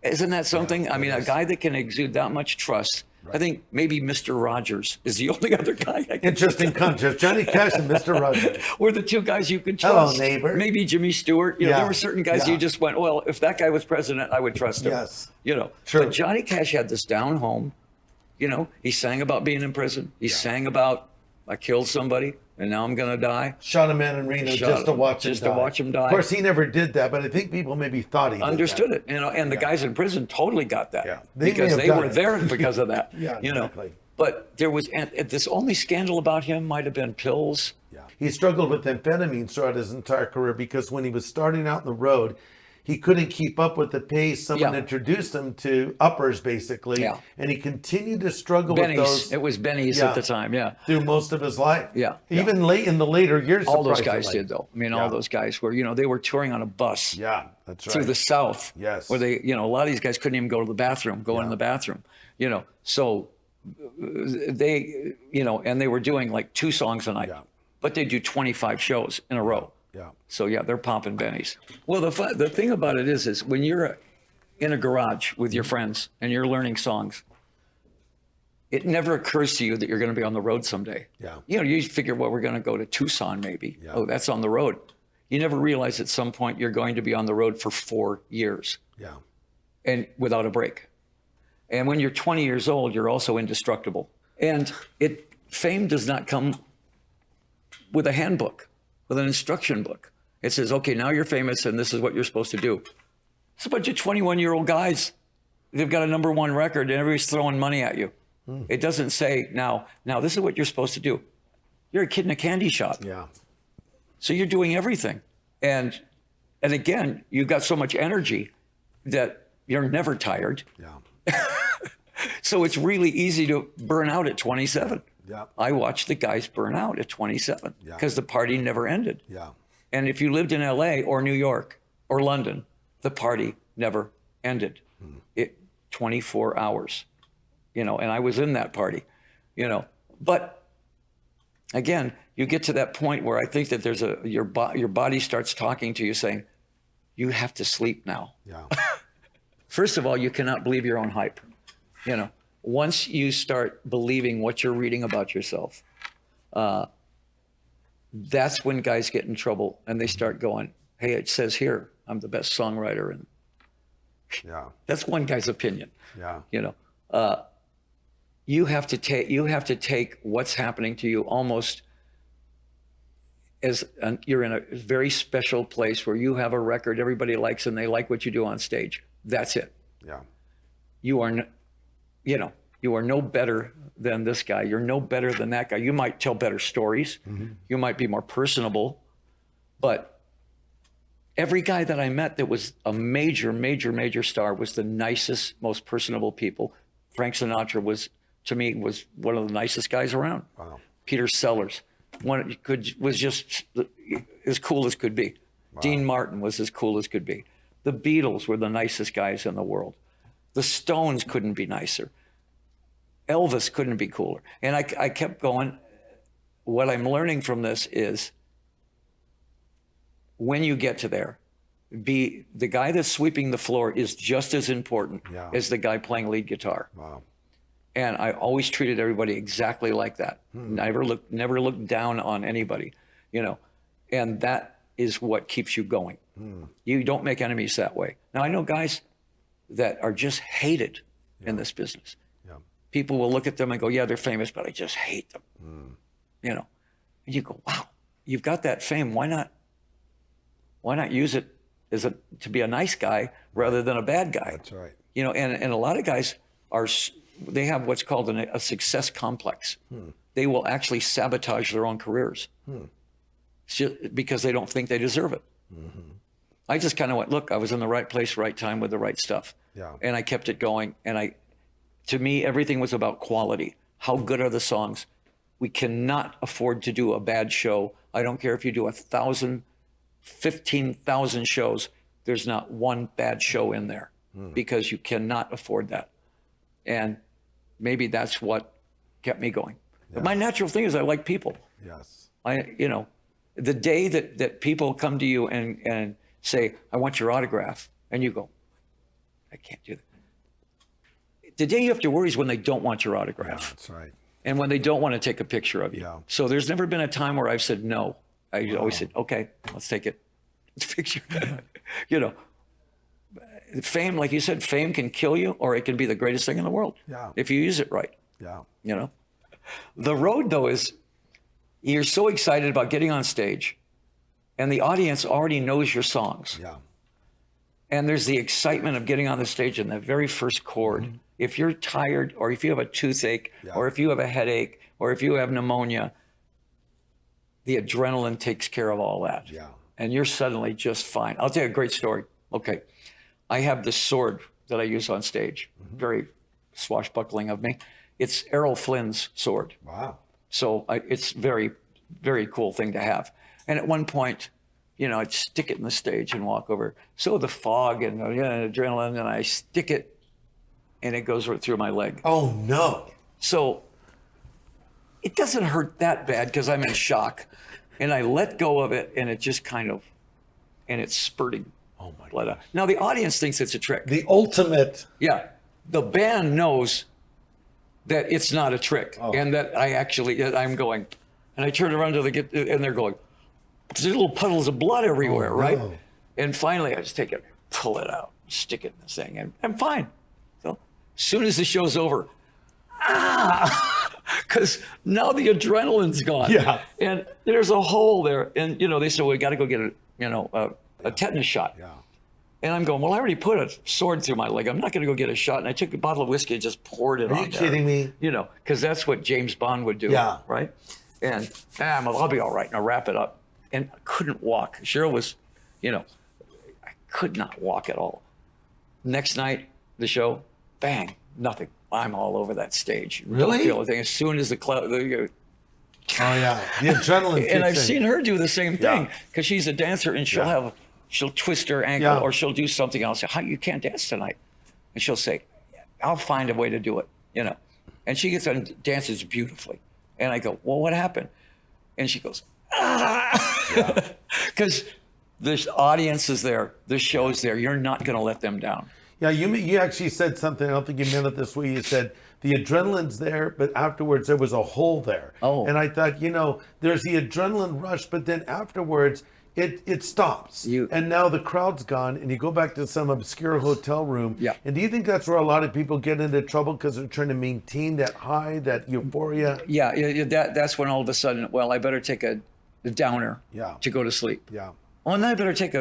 B: Isn't that something? I mean, a guy that can exude that much trust. I think maybe Mr. Rogers is the only other guy I can
A: Interesting contrast. Johnny Cash and Mr. Rogers.
B: were the two guys you could
A: Hello,
B: trust.
A: neighbor.
B: Maybe Jimmy Stewart. There were certain guys you just went, well, if that guy was president, I would trust him.
C: Yes.
A: Sure.
B: But Johnny Cash had this down home. He sang about being in prison. He sang about, I killed somebody and now I'm going to die.
A: Shot a man in Reno just to watch him die. Of course, he never did that, but I think people maybe thought he did
B: understood
A: that.
B: it. And the guys in prison totally got that.
A: Yeah.
B: Because they were there because of that.
C: Exactly.
B: But there was, and this only scandal about him might have been pills.
C: Yeah.
A: He struggled with amphetamines throughout his entire career because when he was starting out on the road, he couldn't keep up with the pace. Someone introduced him to uppers, basically, and he continued to struggle with those.
B: It was Benny's at the time,
A: through most of his life.
B: Yeah.
A: Even late in the later years.
B: All those guys did, though. I mean, all those guys were, they were touring on a bus.
A: Yeah, that's right.
B: Through the South.
A: Yes.
B: Where they, a lot of these guys couldn't even go to the bathroom, in the bathroom, So they, and they were doing like 2 songs a night.
C: Yeah.
B: But they do 25 shows in a row.
C: Yeah.
B: So they're pumping bennies. Well, the thing about it is when you're in a garage with your friends and you're learning songs, it never occurs to you that you're going to be on the road someday.
C: Yeah.
B: You figure, well, we're going to go to Tucson maybe.
C: Yeah.
B: Oh, that's on the road. You never realize at some point you're going to be on the road for 4 years.
C: Yeah.
B: And without a break. And when you're 20 years old, you're also indestructible. And fame does not come with a handbook, with an instruction book. It says, okay, now you're famous and this is what you're supposed to do. It's a bunch of 21-year-old guys. They've got a #1 record and everybody's throwing money at you. It doesn't say, now this is what you're supposed to do. You're a kid in a candy shop.
C: Yeah.
B: So you're doing everything. And again, you've got so much energy that you're never tired.
C: Yeah.
B: So it's really easy to burn out at 27.
C: Yeah.
B: I watched the guys burn out at 27
C: Yeah.
B: because the party never ended.
C: Yeah.
B: And if you lived in LA or New York or London, the party never ended. It 24 hours, and I was in that party, but again, you get to that point where I think that there's your body starts talking to you saying, you have to sleep now.
C: Yeah.
B: First of all, you cannot believe your own hype. Once you start believing what you're reading about yourself, that's when guys get in trouble and they start going, hey, it says here, I'm the best songwriter. And
C: Yeah.
B: that's one guy's opinion.
C: Yeah.
B: You have to take what's happening to you almost as you're in a very special place where you have a record everybody likes and they like what you do on stage. That's it.
C: Yeah.
B: You are no better than this guy. You're no better than that guy. You might tell better stories. You might be more personable, but every guy that I met that was a major, major, major star was the nicest, most personable people. Frank Sinatra was one of the nicest guys around.
C: Wow.
B: Peter Sellers was just as cool as could be. Wow. Dean Martin was as cool as could be. The Beatles were the nicest guys in the world. The Stones couldn't be nicer. Elvis couldn't be cooler. And I kept going. What I'm learning from this is when you get to there, the guy that's sweeping the floor is just as important as the guy playing lead guitar.
C: Wow.
B: And I always treated everybody exactly like that. Never looked down on anybody, and that is what keeps you going. You don't make enemies that way. Now I know guys that are just hated in this business.
C: Yeah.
B: People will look at them and go, yeah, they're famous, but I just hate them. And you go, wow, you've got that fame. Why not use it to be a nice guy rather than a bad guy?
C: That's right.
B: And a lot of guys they have what's called a success complex. They will actually sabotage their own careers because they don't think they deserve it. I just kind of went, look, I was in the right place, right time with the right stuff.
C: Yeah.
B: And I kept it going. And to me, everything was about quality. How good are the songs? We cannot afford to do a bad show. I don't care if you do 1,000, 15,000 shows. There's not one bad show in there because you cannot afford that. And maybe that's what kept me going.
C: Yeah.
B: But my natural thing is I like people.
C: Yes.
B: The day that people come to you and say, I want your autograph, and you go, I can't do that. The day you have to worry is when they don't want your autograph.
C: Yeah, that's right.
B: And when they don't want to take a picture of you.
C: Yeah.
B: So there's never been a time where I've said no. I always said, okay, let's take it. Let's picture. Fame, like you said, fame can kill you or it can be the greatest thing in the world.
C: Yeah.
B: If you use it right.
C: Yeah.
B: The road, though, is you're so excited about getting on stage and the audience already knows your songs.
C: Yeah.
B: And there's the excitement of getting on the stage in the very first chord. If you're tired or if you have a toothache or if you have a headache or if you have pneumonia, the adrenaline takes care of all that.
C: Yeah.
B: And you're suddenly just fine. I'll tell you a great story. Okay. I have this sword that I use on stage, very swashbuckling of me. It's Errol Flynn's sword.
C: Wow.
B: So it's very, very cool thing to have. And at one point, I'd stick it in the stage and walk over. So the fog and adrenaline, and I stick it and it goes right through my leg.
C: Oh, no.
B: So it doesn't hurt that bad because I'm in shock. And I let go of it and it just and it's spurting.
C: Oh, my
B: blood
C: God.
B: out. Now the audience thinks it's a trick.
C: The ultimate.
B: Yeah. The band knows that it's not a trick and that I'm going, and I turn around to and they're going, there's little puddles of blood everywhere, right?
C: No.
B: And finally I just take it, pull it out, stick it in this thing, and I'm fine. So as soon as the show's over, because now the adrenaline's gone.
C: Yeah.
B: And there's a hole there. And, they said, well, we got to go get a tetanus shot.
C: Yeah.
B: And I'm going, well, I already put a sword through my leg. I'm not going to go get a shot. And I took a bottle of whiskey and just poured it on there.
C: Are you kidding me?
B: Because that's what James Bond would do.
C: Yeah.
B: Right? And I'll be all right. And I'll wrap it up. And I couldn't walk. Cheryl was, I could not walk at all. Next night, the show, bang, nothing. I'm all over that stage.
A: Really?
B: Don't feel a thing. As soon as the cloud,
A: Oh yeah, the adrenaline.
B: and I've
A: kicks in.
B: seen her do the same thing
A: Yeah.
B: because she's a dancer and she'll twist her ankle
A: Yeah.
B: or she'll do something else. How you can't dance tonight? And she'll say, I'll find a way to do it, you know. And she gets on and dances beautifully. And I go, well, what happened? And she goes, because the audience is there, the show's there. You're not going to let them down.
A: Yeah, you actually said something. I don't think you meant it this way. You said the adrenaline's there, but afterwards there was a hole there.
B: Oh.
A: And I thought, there's the adrenaline rush, but then afterwards it stops. And now the crowd's gone, and you go back to some obscure hotel room.
B: Yeah.
A: And do you think that's where a lot of people get into trouble because they're trying to maintain that high, that euphoria?
B: Yeah, that's when all of a sudden, well, I better take a downer to go to sleep.
A: Yeah.
B: Oh, and then I better take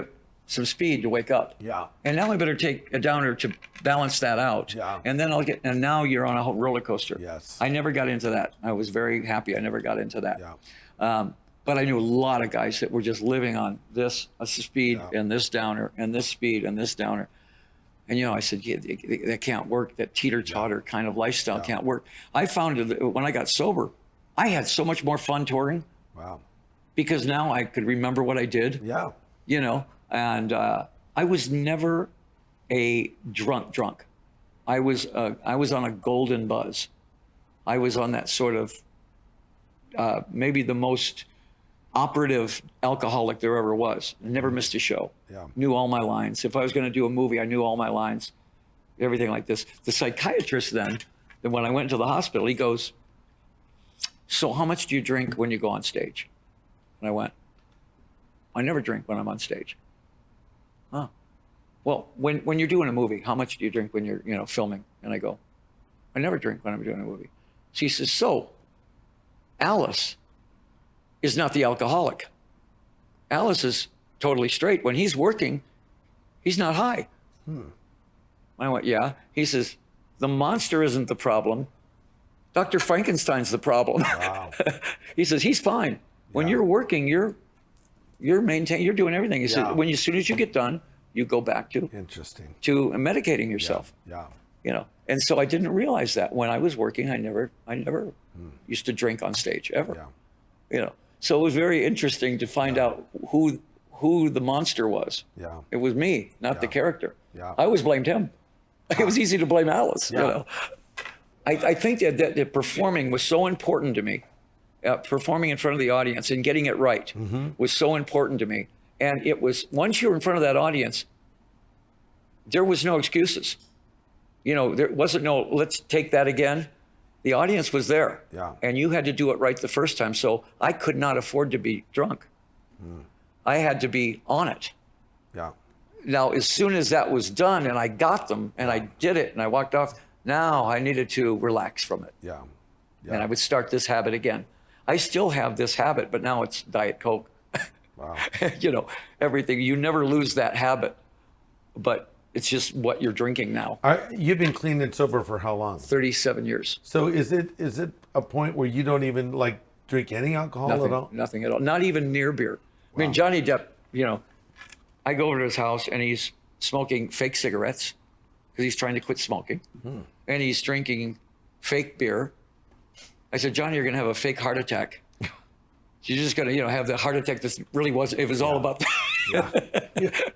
B: some speed to wake up.
A: Yeah.
B: And now I better take a downer to balance that out.
A: Yeah.
B: And then and now you're on a whole roller coaster.
A: Yes.
B: I never got into that. I was very happy I never got into that.
A: Yeah.
B: But I knew a lot of guys that were just living on this speed and this downer and this speed and this downer. And, I said, that can't work. That teeter-totter kind of lifestyle can't work. I found that when I got sober, I had so much more fun touring.
A: Wow.
B: Because now I could remember what I did.
A: Yeah.
B: And I was never a drunk. I was on a golden buzz. I was on that sort of maybe the most operative alcoholic there ever was. Never missed a show.
A: Yeah.
B: Knew all my lines. If I was going to do a movie, I knew all my lines. Everything like this. The psychiatrist then when I went to the hospital, he goes, so how much do you drink when you go on stage? And I went, I never drink when I'm on stage. Huh. Well, when you're doing a movie, how much do you drink when you're filming? And I go, I never drink when I'm doing a movie. She says, so Alice is not the alcoholic. Alice is totally straight. When he's working, he's not high. I went, yeah. He says, the monster isn't the problem. Dr. Frankenstein's the problem.
A: Wow.
B: He says, he's fine. When you're working, you're maintaining, you're doing everything. He said, as soon as you get done, you go back to medicating yourself.
A: Yeah.
B: And so I didn't realize that when I was working, I never used to drink on stage ever.
A: Yeah.
B: So it was very interesting to find out who the monster was.
A: Yeah.
B: It was me, not the character.
A: Yeah.
B: I always blamed him. It was easy to blame Alice. I think that performing was so important to me. Performing in front of the audience and getting it right was so important to me. And it was, once you were in front of that audience, there was no excuses. There wasn't no, let's take that again. The audience was there.
A: Yeah.
B: And you had to do it right the first time. So I could not afford to be drunk. I had to be on it.
A: Yeah.
B: Now, as soon as that was done and I got them and I did it and I walked off, now I needed to relax from it.
A: Yeah.
B: And I would start this habit again. I still have this habit, but now it's Diet Coke.
A: Wow.
B: Everything. You never lose that habit, but it's just what you're drinking now.
A: You've been clean and sober for how long?
B: 37 years.
A: So is it a point where you don't even drink any alcohol at all?
B: Nothing at all. Not even near beer. I mean, Johnny Depp, I go over to his house and he's smoking fake cigarettes because he's trying to quit smoking. And he's drinking fake beer. I said, Johnny, you're going to have a fake heart attack. You're just going to, have the heart attack that really wasn't, it was all about that.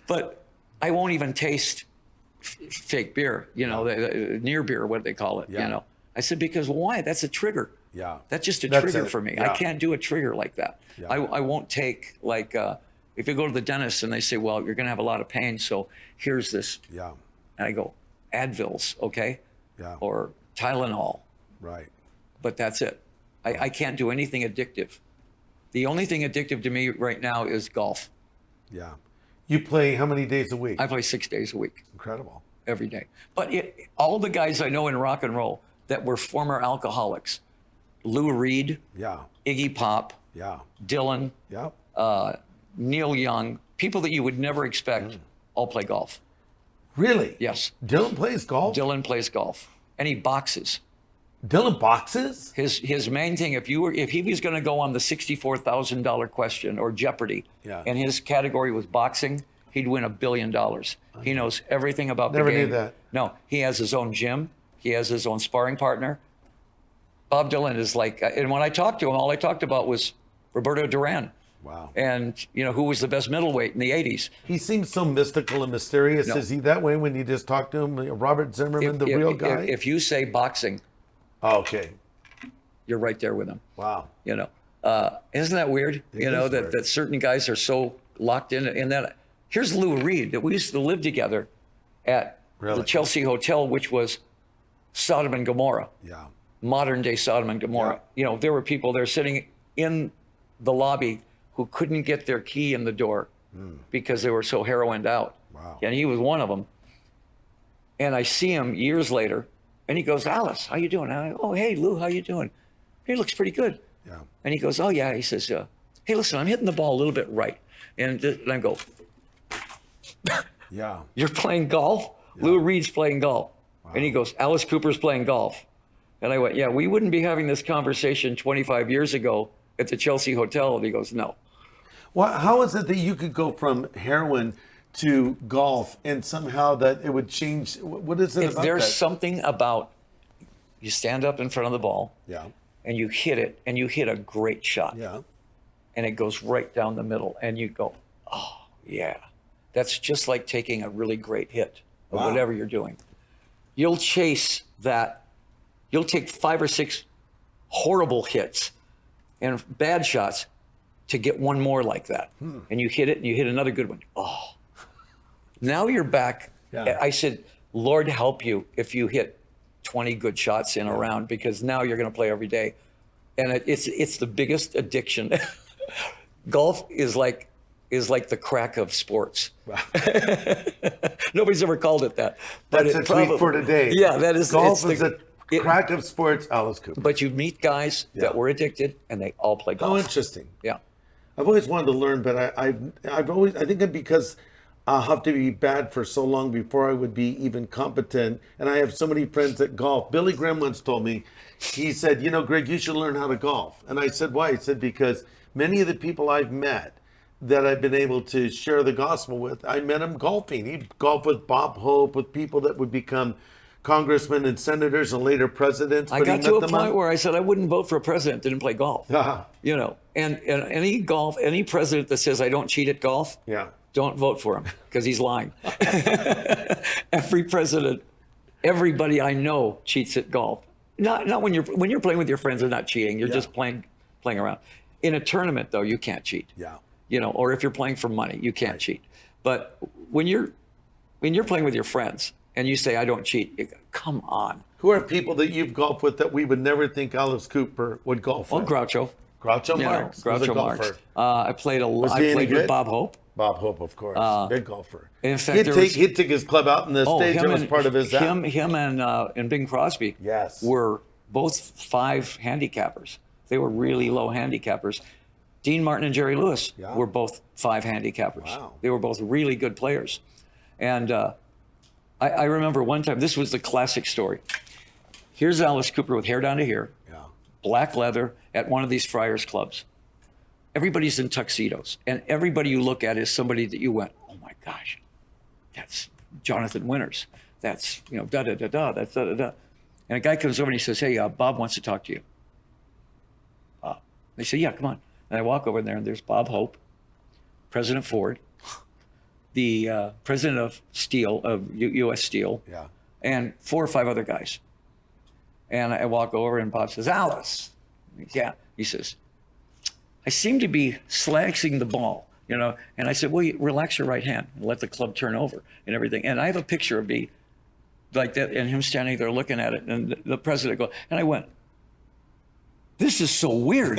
B: But I won't even taste fake beer, the near beer, what they call it, I said, because why? That's a trigger.
A: Yeah.
B: That's just a
A: That's
B: trigger
A: it.
B: for me.
A: Yeah.
B: I can't do a trigger like that.
A: Yeah.
B: I won't take if you go to the dentist and they say, well, you're going to have a lot of pain. So here's this.
A: Yeah.
B: And I go, Advils, okay?
A: Yeah.
B: Or Tylenol.
A: Right.
B: But that's it. I can't do anything addictive. The only thing addictive to me right now is golf.
A: Yeah. You play how many days a week?
B: I play 6 days a week.
A: Incredible.
B: Every day. But all the guys I know in rock and roll that were former alcoholics, Lou Reed,
A: Yeah.
B: Iggy Pop,
A: Yeah.
B: Dylan,
A: Yeah.
B: Neil Young, people that you would never expect, all play golf.
A: Really?
B: Yes.
A: Dylan plays golf?
B: Dylan plays golf. And he boxes.
A: Dylan boxes?
B: His main thing, if he was going to go on the $64,000 question or Jeopardy,
A: Yeah.
B: and his category was boxing, he'd win $1 billion. He knows everything about
A: Never
B: the game.
A: knew that.
B: No, he has his own gym. He has his own sparring partner. Bob Dylan is like, and when I talked to him, all I talked about was Roberto Duran.
A: Wow.
B: And, who was the best middleweight in the 80s.
A: He seems so mystical and mysterious.
B: No.
A: Is he that way when you just talk to him? Robert Zimmerman, the real guy?
B: If you say boxing,
A: Oh, okay.
B: you're right there with him.
A: Wow.
B: Isn't that weird?
A: It is weird.
B: That certain guys are so locked in that. Here's Lou Reed, that we used to live together at
A: Really?
B: the Chelsea Hotel, which was Sodom and Gomorrah,
A: Yeah.
B: modern day Sodom and Gomorrah. There were people there sitting in the lobby who couldn't get their key in the door because they were so heroined out.
A: Wow.
B: And he was one of them. And I see him years later, and he goes, Alice, how you doing? And I go, oh, hey, Lou, how you doing? He looks pretty good.
A: Yeah.
B: And he goes, oh, yeah. He says, hey, listen, I'm hitting the ball a little bit right. And I go,
A: Yeah.
B: you're playing golf? Lou Reed's playing golf. Wow. And he goes, Alice Cooper's playing golf. And I went, yeah, we wouldn't be having this conversation 25 years ago at the Chelsea Hotel. And he goes, no.
A: Well, how is it that you could go from heroin to golf and somehow that it would change? What is it
B: If
A: about
B: there's
A: that?
B: something about, you stand up in front of the ball
A: Yeah.
B: and you hit it, and you hit a great shot.
A: Yeah.
B: And it goes right down the middle, and you go, oh, yeah. That's just like taking a really great hit of
A: Wow.
B: whatever you're doing. You'll chase that. You'll take 5 or 6 horrible hits and bad shots to get one more like that. And you hit it, and you hit another good one. Oh, now you're back.
A: Yeah.
B: I said, Lord help you if you hit 20 good shots in a round, because now you're going to play every day. And it's the biggest addiction. Golf is like the crack of sports.
A: Wow.
B: Nobody's ever called it that. But
A: That's a tweet for today.
B: Yeah, that is.
A: Golf
B: it's
A: is a crack of sports, Alice Cooper.
B: But you meet guys that were addicted, and they all play golf.
A: Oh, interesting.
B: Yeah.
A: I've always wanted to learn, but I've always, I think that because I'll have to be bad for so long before I would be even competent. And I have so many friends that golf. Billy Graham once told me, he said, Greg, you should learn how to golf. And I said, why? He said, because many of the people I've met that I've been able to share the gospel with, I met him golfing. He'd golf with Bob Hope, with people that would become congressmen and senators and later presidents.
B: I
A: but he
B: got
A: met
B: to a
A: them
B: point
A: on-
B: where I said I wouldn't vote for a president that didn't play golf. And any president that says I don't cheat at golf,
A: Yeah.
B: don't vote for him, because he's lying. Every president, everybody I know cheats at golf. Not when you're playing with your friends, they're not cheating. You're just playing around. In a tournament, though, you can't cheat.
A: Yeah.
B: Or if you're playing for money, you can't cheat. But when you're playing with your friends and you say I don't cheat, you go, come on.
A: Who are people that you've golfed with that we would never think Alice Cooper would golf
B: Well,
A: with?
B: Groucho.
A: Groucho Marx. was a
B: Groucho Marx.
A: golfer.
B: I played
A: he any
B: with
A: good?
B: Bob Hope.
A: Bob Hope, of course. Big golfer.
B: In fact,
A: He'd take his club out in the stage. That was part of his act.
B: Him and Bing Crosby
A: Yes.
B: were both 5 handicappers. They were really low handicappers. Dean Martin and Jerry Lewis were both 5 handicappers.
A: Wow.
B: They were both really good players. And I remember one time, this was the classic story. Here's Alice Cooper with hair down to here, black leather at one of these Friars clubs. Everybody's in tuxedos, and everybody you look at is somebody that you went, oh my gosh, that's Jonathan Winters. That's, da-da-da-da, that's da-da-da. And a guy comes over and he says, hey, Bob wants to talk to you. They say, yeah, come on. And I walk over there, and there's Bob Hope, President Ford, the president of Steel, of U.S. Steel, and 4 or 5 other guys. And I walk over, and Bob says, Alice. Yeah. He says, I seem to be slashing the ball, And I said, well, relax your right hand and let the club turn over and everything. And I have a picture of me like that, and him standing there looking at it, and the president goes, and I went, this is so weird.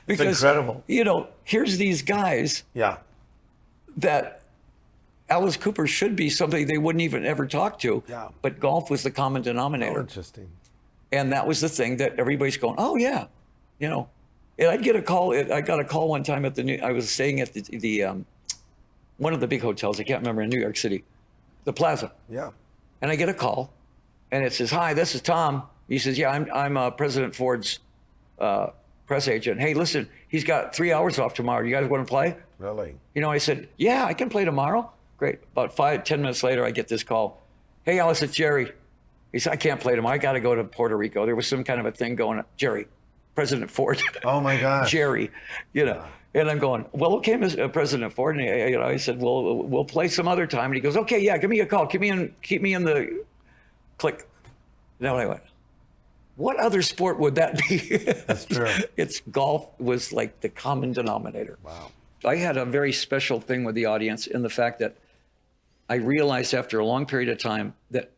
B: Because,
A: incredible.
B: Here's these guys that Alice Cooper should be somebody they wouldn't even ever talk to.
A: Yeah.
B: But golf was the common denominator.
A: Oh, interesting.
B: And that was the thing that everybody's going, oh, yeah. And I'd get a call. I got a call one time I was staying at the one of the big hotels. I can't remember, in New York City, the Plaza.
A: Yeah.
B: And I get a call, and it says, hi, this is Tom. He says, yeah, I'm President Ford's press agent. Hey, listen, he's got 3 hours off tomorrow. You guys want to play?
A: Really?
B: You know, I said, yeah, I can play tomorrow. Great. About 5-10 minutes later, I get this call. Hey, Alice, it's Jerry. He said, I can't play tomorrow. I got to go to Puerto Rico. There was some kind of a thing going on. Jerry, President Ford.
A: Oh my gosh.
B: Jerry, you know. And I'm going, well, okay, President Ford. And I said, well, we'll play some other time. And he goes, okay, yeah, give me a call. Keep me in the click. Now I went, what other sport would that be?
A: That's true.
B: It's golf was like the common denominator.
A: Wow.
B: I had a very special thing with the audience in the fact that I realized after a long period of time that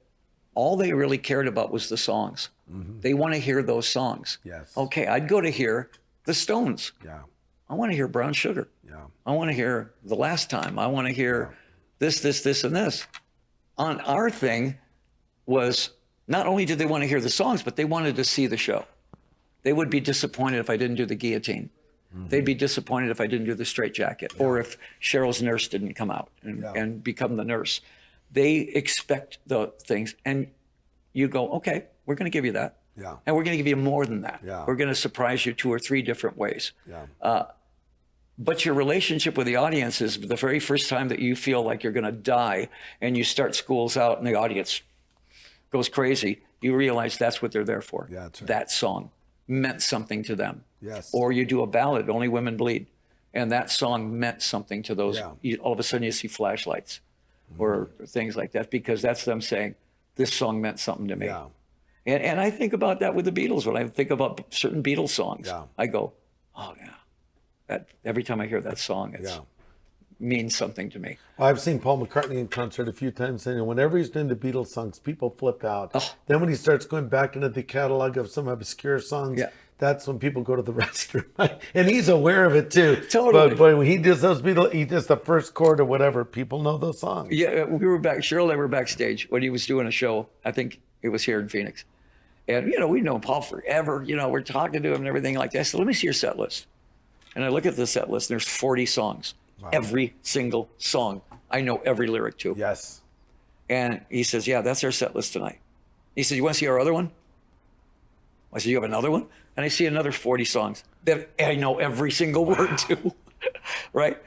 B: all they really cared about was the songs. Mm-hmm. They want to hear those songs.
A: Yes.
B: Okay, I'd go to hear the Stones.
A: Yeah.
B: I want to hear Brown Sugar.
A: Yeah.
B: I want to hear The Last Time. I want to hear this, and this. On our thing was not only did they want to hear the songs, but they wanted to see the show. They would be disappointed if I didn't do the guillotine. Mm-hmm. They'd be disappointed if I didn't do the straitjacket, or if Cheryl's nurse didn't come out and become the nurse. They expect the things, and you go, okay, we're going to give you that.
A: Yeah.
B: And we're going to give you more than that.
A: Yeah.
B: We're going to surprise you 2 or 3 different ways.
A: Yeah.
B: But your relationship with the audience is the very first time that you feel like you're going to die, and you start schools out and the audience goes crazy, you realize that's what they're there for.
A: Yeah, that's right.
B: That song meant something to them.
A: Yes.
B: Or you do a ballad, Only Women Bleed, and that song meant something to those.
A: Yeah.
B: All of a sudden you see flashlights or things like that, because that's them saying, this song meant something to me.
A: Yeah.
B: And I think about that with the Beatles. When I think about certain Beatles songs, I go, oh yeah. That every time I hear that song, it means something to me.
A: Well, I've seen Paul McCartney in concert a few times, and whenever he's doing the Beatles songs, people flip out. Oh. Then when he starts going back into the catalog of some obscure songs, that's when people go to the restroom. And he's aware of it too.
B: Totally.
A: But when he does those Beatles, he does the first chord or whatever, people know those songs.
B: Yeah, we were back. Cheryl and I were backstage when he was doing a show. I think it was here in Phoenix. And, we've known Paul forever. We're talking to him and everything like that. I said, let me see your set list. And I look at the set list, and there's 40 songs. Wow. Every single song I know every lyric to.
A: Yes.
B: And he says, yeah, that's our set list tonight. He said, you want to see our other one? I said, you have another one? And I see another 40 songs that I know every single word to, right?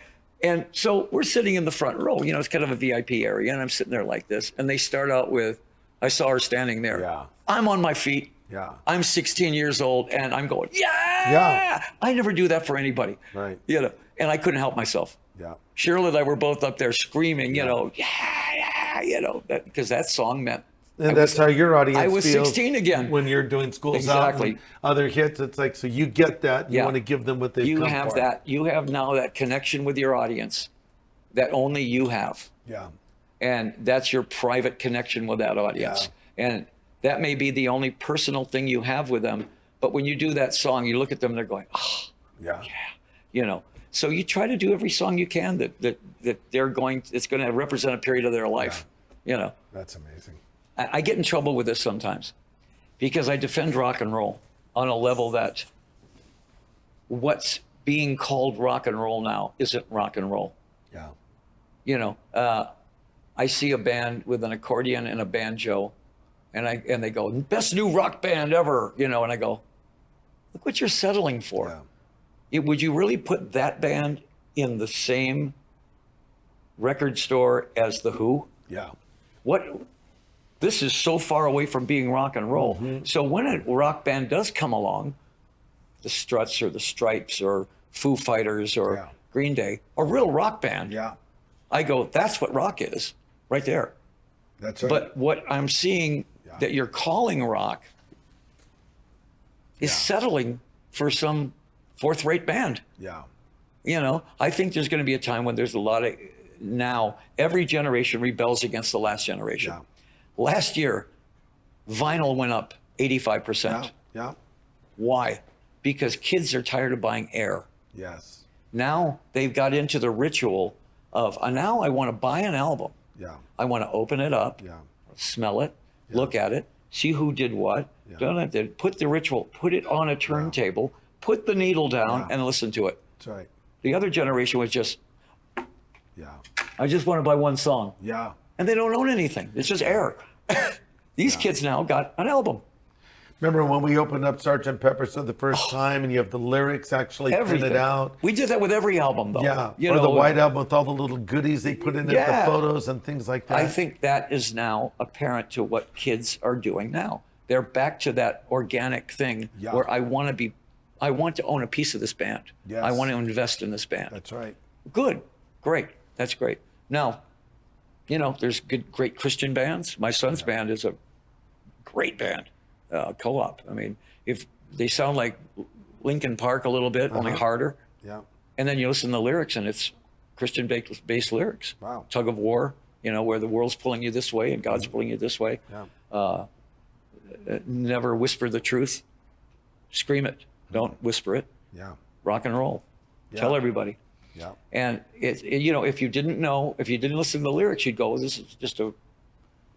B: And so we're sitting in the front row. It's kind of a VIP area, and I'm sitting there like this. And they start out with, I saw her standing there.
A: Yeah.
B: I'm on my feet.
A: Yeah.
B: I'm 16 years old, and I'm going, yeah. I never do that for anybody.
A: Right.
B: And I couldn't help myself.
A: Yeah.
B: Cheryl and I were both up there screaming, because that song meant.
A: And that's how your audience
B: I was
A: feels
B: 16 again.
A: When you're doing Schools Out and other hits. It's like, so you get that. You want to give them what they've come for.
B: You have that. You have now that connection with your audience that only you have.
A: Yeah.
B: And that's your private connection with that audience. Yeah. And that may be the only personal thing you have with them. But when you do that song, you look at them and they're going, oh, yeah. So you try to do every song you can that they're going, it's going to represent a period of their life. Yeah.
A: That's amazing.
B: I get in trouble with this sometimes because I defend rock and roll on a level that what's being called rock and roll now isn't rock and roll.
A: Yeah.
B: I see a band with an accordion and a banjo, and they go, best new rock band ever, and I go, look what you're settling for. Yeah. Would you really put that band in the same record store as The Who?
A: Yeah.
B: This is so far away from being rock and roll. Mm-hmm. So when a rock band does come along, the Struts or the Stripes or Foo Fighters or Green Day, a real rock band, I go, that's what rock is, right there.
A: That's right.
B: But what I'm seeing that you're calling rock is settling for some fourth-rate band.
A: Yeah.
B: I think there's going to be a time when there's a lot of, now every generation rebels against the last generation. Yeah. Last year, vinyl went up 85%.
A: Yeah.
B: Why? Because kids are tired of buying air.
A: Yes.
B: Now they've got into the ritual of, now I want to buy an album.
A: Yeah.
B: I want to open it up, smell it, look at it, see who did what. Put the ritual, put it on a turntable, put the needle down and listen to it.
A: That's right.
B: The other generation was just, I just want to buy one song.
A: Yeah.
B: And they don't own anything. It's just air. These kids now got an album.
A: Remember when we opened up Sgt. Pepper's for the first time, and you have the lyrics actually
B: Everything.
A: printed out?
B: We did that with every album, though.
A: Yeah,
B: You
A: or
B: know,
A: the White Album with all the little goodies they put in it,
B: Yeah.
A: the photos and things like that.
B: I think that is now apparent to what kids are doing now. They're back to that organic thing
A: Yeah.
B: where I want to own a piece of this band.
A: Yes.
B: I want to invest in this band.
A: That's right.
B: Good, great, that's great. Now, you know, there's great Christian bands. My son's band is a great band, co-op. I mean, if they sound like Linkin Park a little bit, only harder.
A: Yeah.
B: And then you listen to the lyrics, and it's Christian-based lyrics.
A: Wow.
B: Tug of war, you know, where the world's pulling you this way and God's pulling you this way.
A: Yeah.
B: Never whisper the truth. Scream it. Don't whisper it.
A: Yeah.
B: Rock and roll.
A: Yeah.
B: Tell everybody.
A: Yeah.
B: And you know, if you didn't listen to the lyrics, you'd go, "This is just a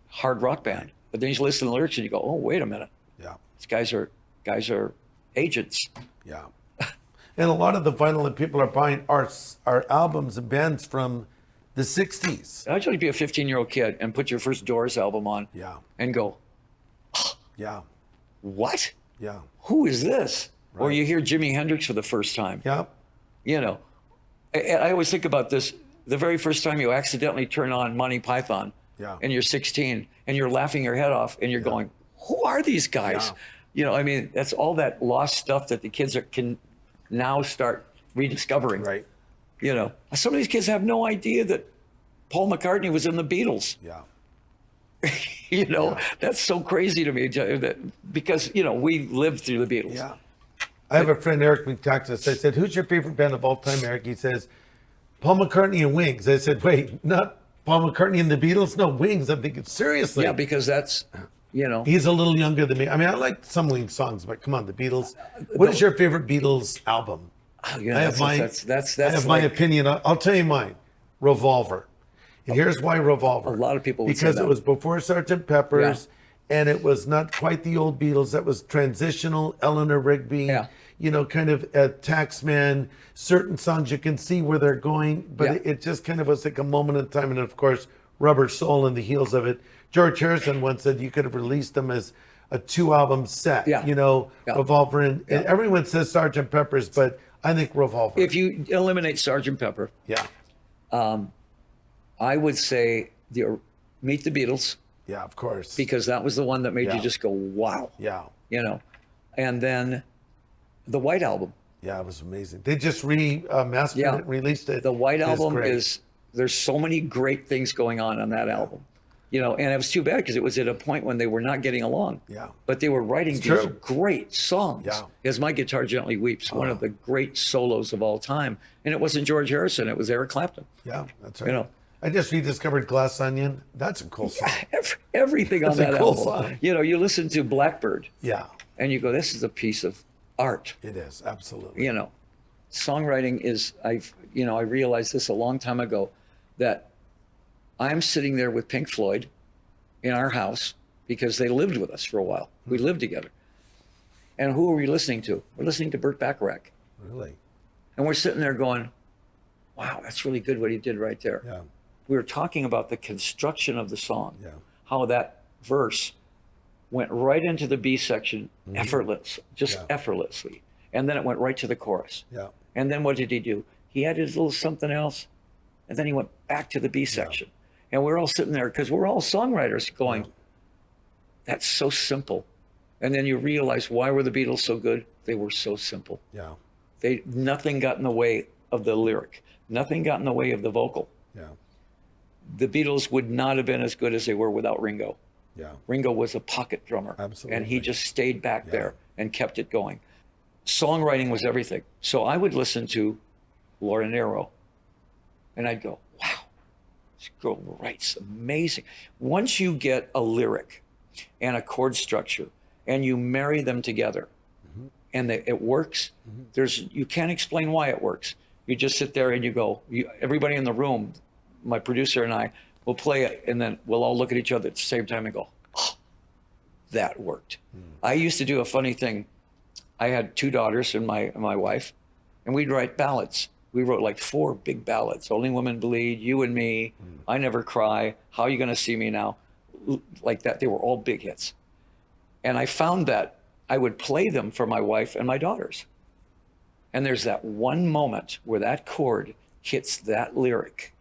B: hard rock band." But then you listen to the lyrics and you go, "Oh, wait a minute.
A: Yeah.
B: These guys are agents."
A: Yeah. And a lot of the vinyl that people are buying are albums and bands from the 60s.
B: How'd you be a 15-year-old kid and put your first Doors album on
A: Yeah.
B: and go,
A: Yeah.
B: "What?
A: Yeah.
B: Who is this?" Or
A: Right.
B: you hear Jimi Hendrix for the first time.
A: Yeah.
B: You know, I always think about this. The very first time you accidentally turn on Monty Python,
A: Yeah.
B: and you're 16 and you're laughing your head off and you're going, "Who are these guys?"
A: Yeah.
B: You know, I mean, that's all that lost stuff that the kids can now start rediscovering.
A: Right.
B: You know, some of these kids have no idea that Paul McCartney was in the Beatles.
A: Yeah.
B: You know,
A: Yeah.
B: that's so crazy to me because, you know, we lived through the Beatles.
A: Yeah. I have a friend, Eric McTaxis. I said, "Who's your favorite band of all time, Eric?" He says, "Paul McCartney and Wings." I said, "Wait, not Paul McCartney and the Beatles? No, Wings." I'm thinking, seriously.
B: Yeah, because that's, you know.
A: He's a little younger than me. I mean, I like some Wings songs, but come on, the Beatles. What is your favorite Beatles album?
B: Yeah,
A: I have
B: that's
A: I have my
B: like-
A: opinion. I'll tell you mine. Revolver. And here's why Revolver.
B: A lot of people would say
A: because
B: that.
A: it was before Sgt. Pepper's, and it was not quite the old Beatles. That was transitional. Eleanor Rigby.
B: Yeah.
A: You know, kind of a Taxman. Certain songs you can see where they're going, but
B: Yeah.
A: it just kind of was like a moment in time. And of course, Rubber Soul and the heels of it. George Harrison once said you could have released them as a 2-album set.
B: Yeah.
A: You know,
B: Yeah.
A: Revolver and everyone says Sgt. Pepper's, but I think Revolver.
B: If you eliminate Sgt. Pepper,
A: Yeah.
B: I would say Meet the Beatles,
A: Yeah, of course.
B: because that was the one that made
A: Yeah.
B: you just go, wow,
A: Yeah.
B: you know. And then the White Album.
A: Yeah, it was amazing. They just remastered
B: Yeah.
A: it and released it.
B: The White
A: It's
B: Album
A: great.
B: there's so many great things going on that album. You know, and it was too bad because it was at a point when they were not getting along.
A: Yeah.
B: But they were writing these
A: true.
B: great songs.
A: Yeah.
B: As My Guitar Gently Weeps, one of the great solos of all time. And it wasn't George Harrison, it was Eric Clapton.
A: Yeah, that's right.
B: You know.
A: I just rediscovered Glass Onion. That's a cool song.
B: Everything on
A: That's a
B: that
A: cool
B: album.
A: song.
B: You know, you listen to Blackbird
A: Yeah,
B: and you go, this is a piece of art.
A: it is. Absolutely.
B: You know, songwriting is, I realized this a long time ago, that I'm sitting there with Pink Floyd in our house because they lived with us for a while. We lived together. And who are we listening to? We're listening to Burt Bacharach.
A: Really?
B: And we're sitting there going, wow, that's really good what he did right there.
A: Yeah.
B: We were talking about the construction of the song,
A: Yeah.
B: how that verse went right into the B section effortlessly. And then it went right to the chorus.
A: Yeah.
B: And then what did he do? He added his little something else, and then he went back to the B section. And we're all sitting there, because we're all songwriters, going, that's so simple. And then you realize, why were the Beatles so good? They were so simple.
A: Yeah.
B: Nothing got in the way of the lyric. Nothing got in the way of the vocal.
A: Yeah.
B: The Beatles would not have been as good as they were without Ringo.
A: Yeah.
B: Ringo was a pocket drummer.
A: Absolutely.
B: And he just stayed back there and kept it going. Songwriting was everything. So I would listen to Laura Nyro, and I'd go, wow, this girl writes amazing. Once you get a lyric and a chord structure and you marry them together, and it works, you can't explain why it works. You just sit there and you go, everybody in the room, my producer and I, will play it, and then we'll all look at each other at the same time and go, oh, that worked. I used to do a funny thing. I had 2 daughters and my wife, and we'd write ballads. We wrote like 4 big ballads. Only Women Bleed, You and Me, I Never Cry, How You Gonna See Me Now? Like that. They were all big hits. And I found that I would play them for my wife and my daughters. And there's that one moment where that chord hits that lyric,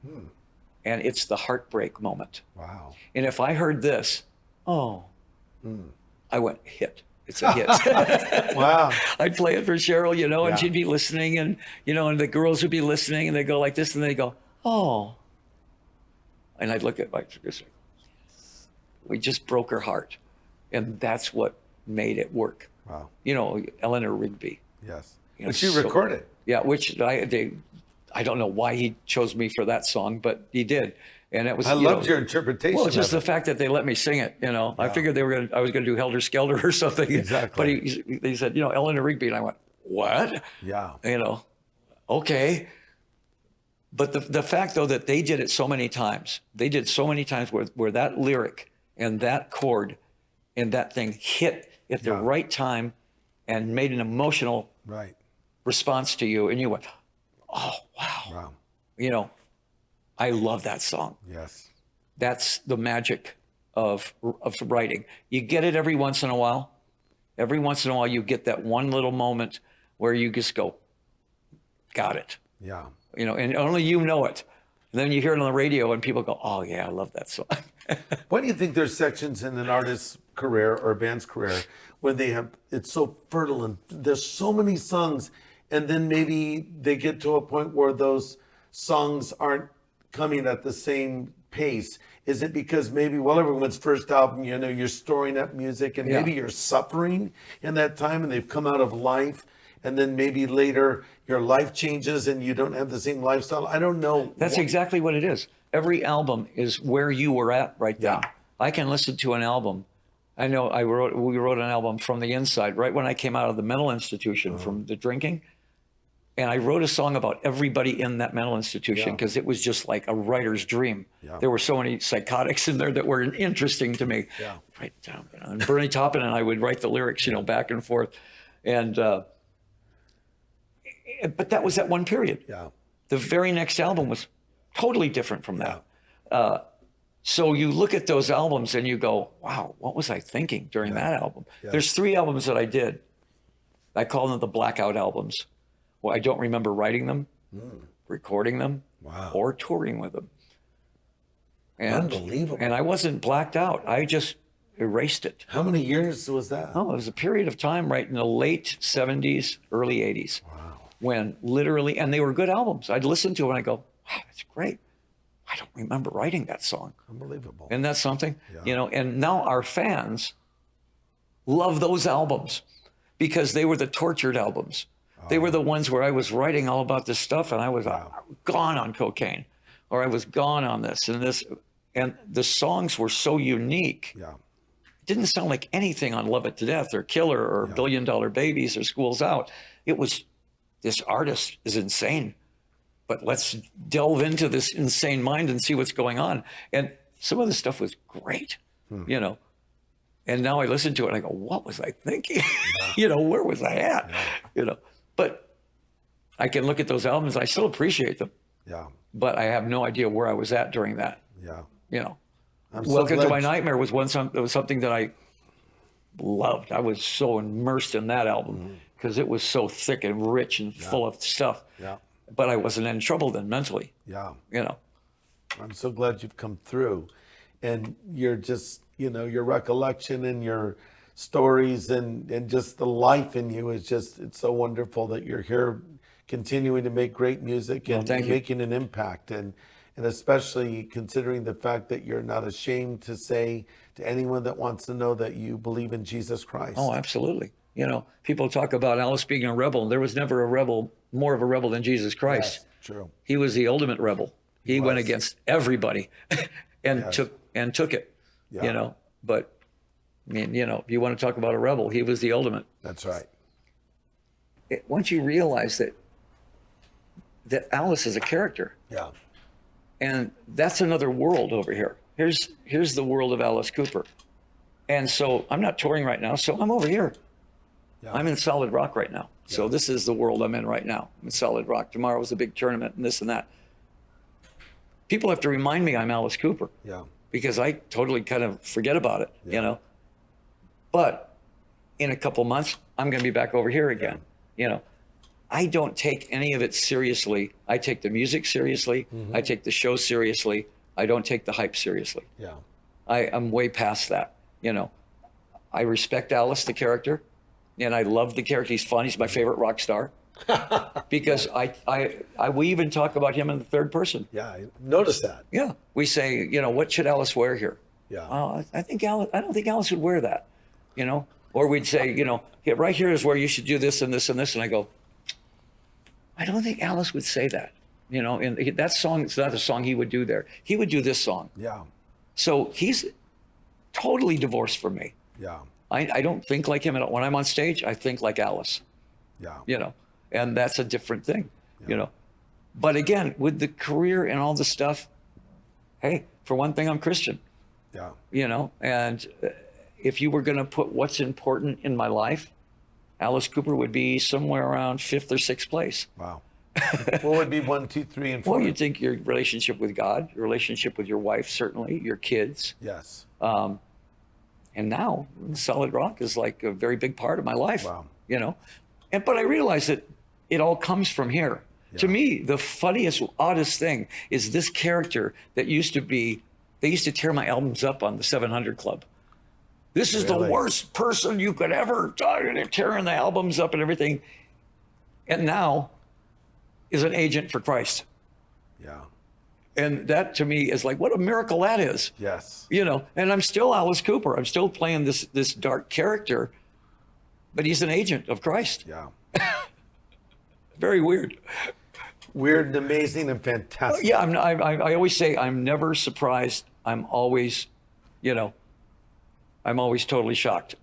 B: and it's the heartbreak moment.
A: Wow.
B: And if I heard this, oh, I went, hit. It's a hit.
A: Wow.
B: I'd play it for Cheryl, you know, and
A: Yeah.
B: she'd be listening, and, you know, and the girls would be listening, and they go like this, and they go, oh. And I'd look at my producer. We just broke her heart. And that's what made it work.
A: Wow.
B: You know, Eleanor Rigby.
A: Yes.
B: You know,
A: But you
B: so-
A: recorded.
B: Yeah, which I don't know why he chose me for that song, but he did. And it was,
A: I
B: you
A: loved
B: know,
A: your interpretation.
B: well, it's just the
A: of it.
B: fact that they let me sing it, you know. I figured I was going to do Helter Skelter or something.
A: Exactly.
B: But he said, you know, Eleanor Rigby. And I went, what?
A: Yeah.
B: You know, okay. But the fact, though, that they did it so many times, where that lyric and that chord and that thing hit at the
A: Yeah.
B: right time and made an emotional
A: Right.
B: response to you. And you went, oh, wow.
A: Wow.
B: You know, I love that song.
A: Yes.
B: That's the magic of writing. You get it every once in a while. Every once in a while, you get that one little moment where you just go, got it.
A: Yeah.
B: You know, and only you know it. And then you hear it on the radio and people go, oh, yeah, I love that song.
A: Why do you think there's sections in an artist's career or a band's career when they have, it's so fertile and there's so many songs, and then maybe they get to a point where those songs aren't coming at the same pace? Is it because maybe, well, everyone's first album, you know, you're storing up music, and maybe you're suffering in that time and they've come out of life, and then maybe later your life changes and you don't have the same lifestyle? I don't know.
B: That's exactly what it is. Every album is where you were at right then.
A: Yeah.
B: I can listen to an album. I know we wrote an album from the inside right when I came out of the mental institution from the drinking. And I wrote a song about everybody in that mental institution because it was just like a writer's dream.
A: Yeah.
B: There were so many psychotics in there that were interesting to me.
A: Yeah.
B: Write it down. You know, and Bernie Taupin and I would write the lyrics, you know, back and forth. And but that was that one period.
A: Yeah.
B: The very next album was totally different from that. So you look at those albums and you go, wow, what was I thinking during that album?
A: Yeah.
B: There's 3 albums that I did. I call them the blackout albums. Well, I don't remember writing them, recording them,
A: Wow.
B: or touring with them. And,
A: Unbelievable.
B: And I wasn't blacked out. I just erased it.
A: How many years was that?
B: Oh, it was a period of time right in the late 70s, early 80s.
A: Wow.
B: When literally, and they were good albums. I'd listen to it and I go, wow, that's great. I don't remember writing that song.
A: Unbelievable.
B: Isn't that something?
A: Yeah.
B: You know, and now our fans love those albums because they were the tortured albums. They were the ones where I was writing all about this stuff and I was gone on cocaine, or I was gone on this and this. And the songs were so unique.
A: Yeah.
B: It didn't sound like anything on Love It to Death or Killer or $1 Billion Babies or School's Out. It was, this artist is insane, but let's delve into this insane mind and see what's going on. And some of the stuff was great, you know. And now I listen to it and I go, what was I thinking? You know, where was I at? You know, but I can look at those albums. I still appreciate them,
A: Yeah.
B: but I have no idea where I was at during that,
A: Yeah.
B: you know.
A: I'm so
B: Welcome to
A: glad
B: My Nightmare was something that I loved. I was so immersed in that album because it was so thick and rich and full of stuff.
A: Yeah.
B: But I wasn't in trouble then mentally,
A: Yeah.
B: you know.
A: I'm so glad you've come through, and you're just, you know, your recollection and your stories and just the life in you is just, it's so wonderful that you're here continuing to make great music and
B: thank you.
A: making an impact, and especially considering the fact that you're not ashamed to say to anyone that wants to know that you believe in Jesus Christ.
B: Oh, absolutely. You know, people talk about Alice being a rebel. There was never a rebel, more of a rebel than Jesus Christ.
A: Yes, true.
B: He was the ultimate rebel. He went
A: was.
B: against everybody and
A: Yes.
B: took it,
A: Yeah.
B: you know. But I mean, you know, if you want to talk about a rebel, he was the ultimate.
A: That's right.
B: Once you realize that Alice is a character,
A: Yeah.
B: and that's another world over here. Here's the world of Alice Cooper. And so I'm not touring right now, so I'm over here.
A: Yeah.
B: I'm in Solid Rock right now. So this is the world I'm in right now. I'm in Solid Rock. Tomorrow is a big tournament and this and that. People have to remind me I'm Alice Cooper
A: Yeah.
B: because I totally kind of forget about it,
A: Yeah.
B: you know. But in a couple months, I'm going to be back over here again. You know, I don't take any of it seriously. I take the music seriously. I take the show seriously. I don't take the hype seriously.
C: Yeah.
B: I'm way past that. You know, I respect Alice, the character, and I love the character. He's fun. He's my favorite rock star. Because we even talk about him in the third person.
C: Yeah. I noticed that.
B: Yeah. We say, you know, what should Alice wear here?
C: Yeah.
B: I don't think Alice would wear that, you know, or we'd say, you know, yeah, right here is where you should do this and this and this. And I go, I don't think Alice would say that, you know, and that song is not a song he would do there. He would do this song.
C: Yeah.
B: So he's totally divorced from me.
C: Yeah.
B: I don't think like him. When I'm on stage, I think like Alice,
C: Yeah.
B: you know, and that's a different thing, you know. But again, with the career and all the stuff, hey, for one thing, I'm Christian,
C: Yeah.
B: you know, and if you were going to put what's important in my life, Alice Cooper would be somewhere around 5th or 6th place.
C: Wow.
A: What would be 1, 2, 3, and 4?
B: Well, you'd think your relationship with God, your relationship with your wife, certainly, your kids.
C: Yes.
B: And now solid rock is like a very big part of my life,
C: Wow.
B: you know, but I realize that it all comes from here. To me, the funniest, oddest thing is this character that used to be, they used to tear my albums up on the 700 Club. This is
C: Really?
B: the worst person you could ever talk to. They're tearing the albums up and everything. And now is an agent for Christ.
C: Yeah.
B: And that to me is like, what a miracle that is.
C: Yes.
B: You know, and I'm still Alice Cooper. I'm still playing this dark character, but he's an agent of Christ.
C: Yeah.
B: Very weird.
A: Weird and amazing and fantastic.
B: Yeah, I always say I'm never surprised. I'm always, you know, I'm always totally shocked.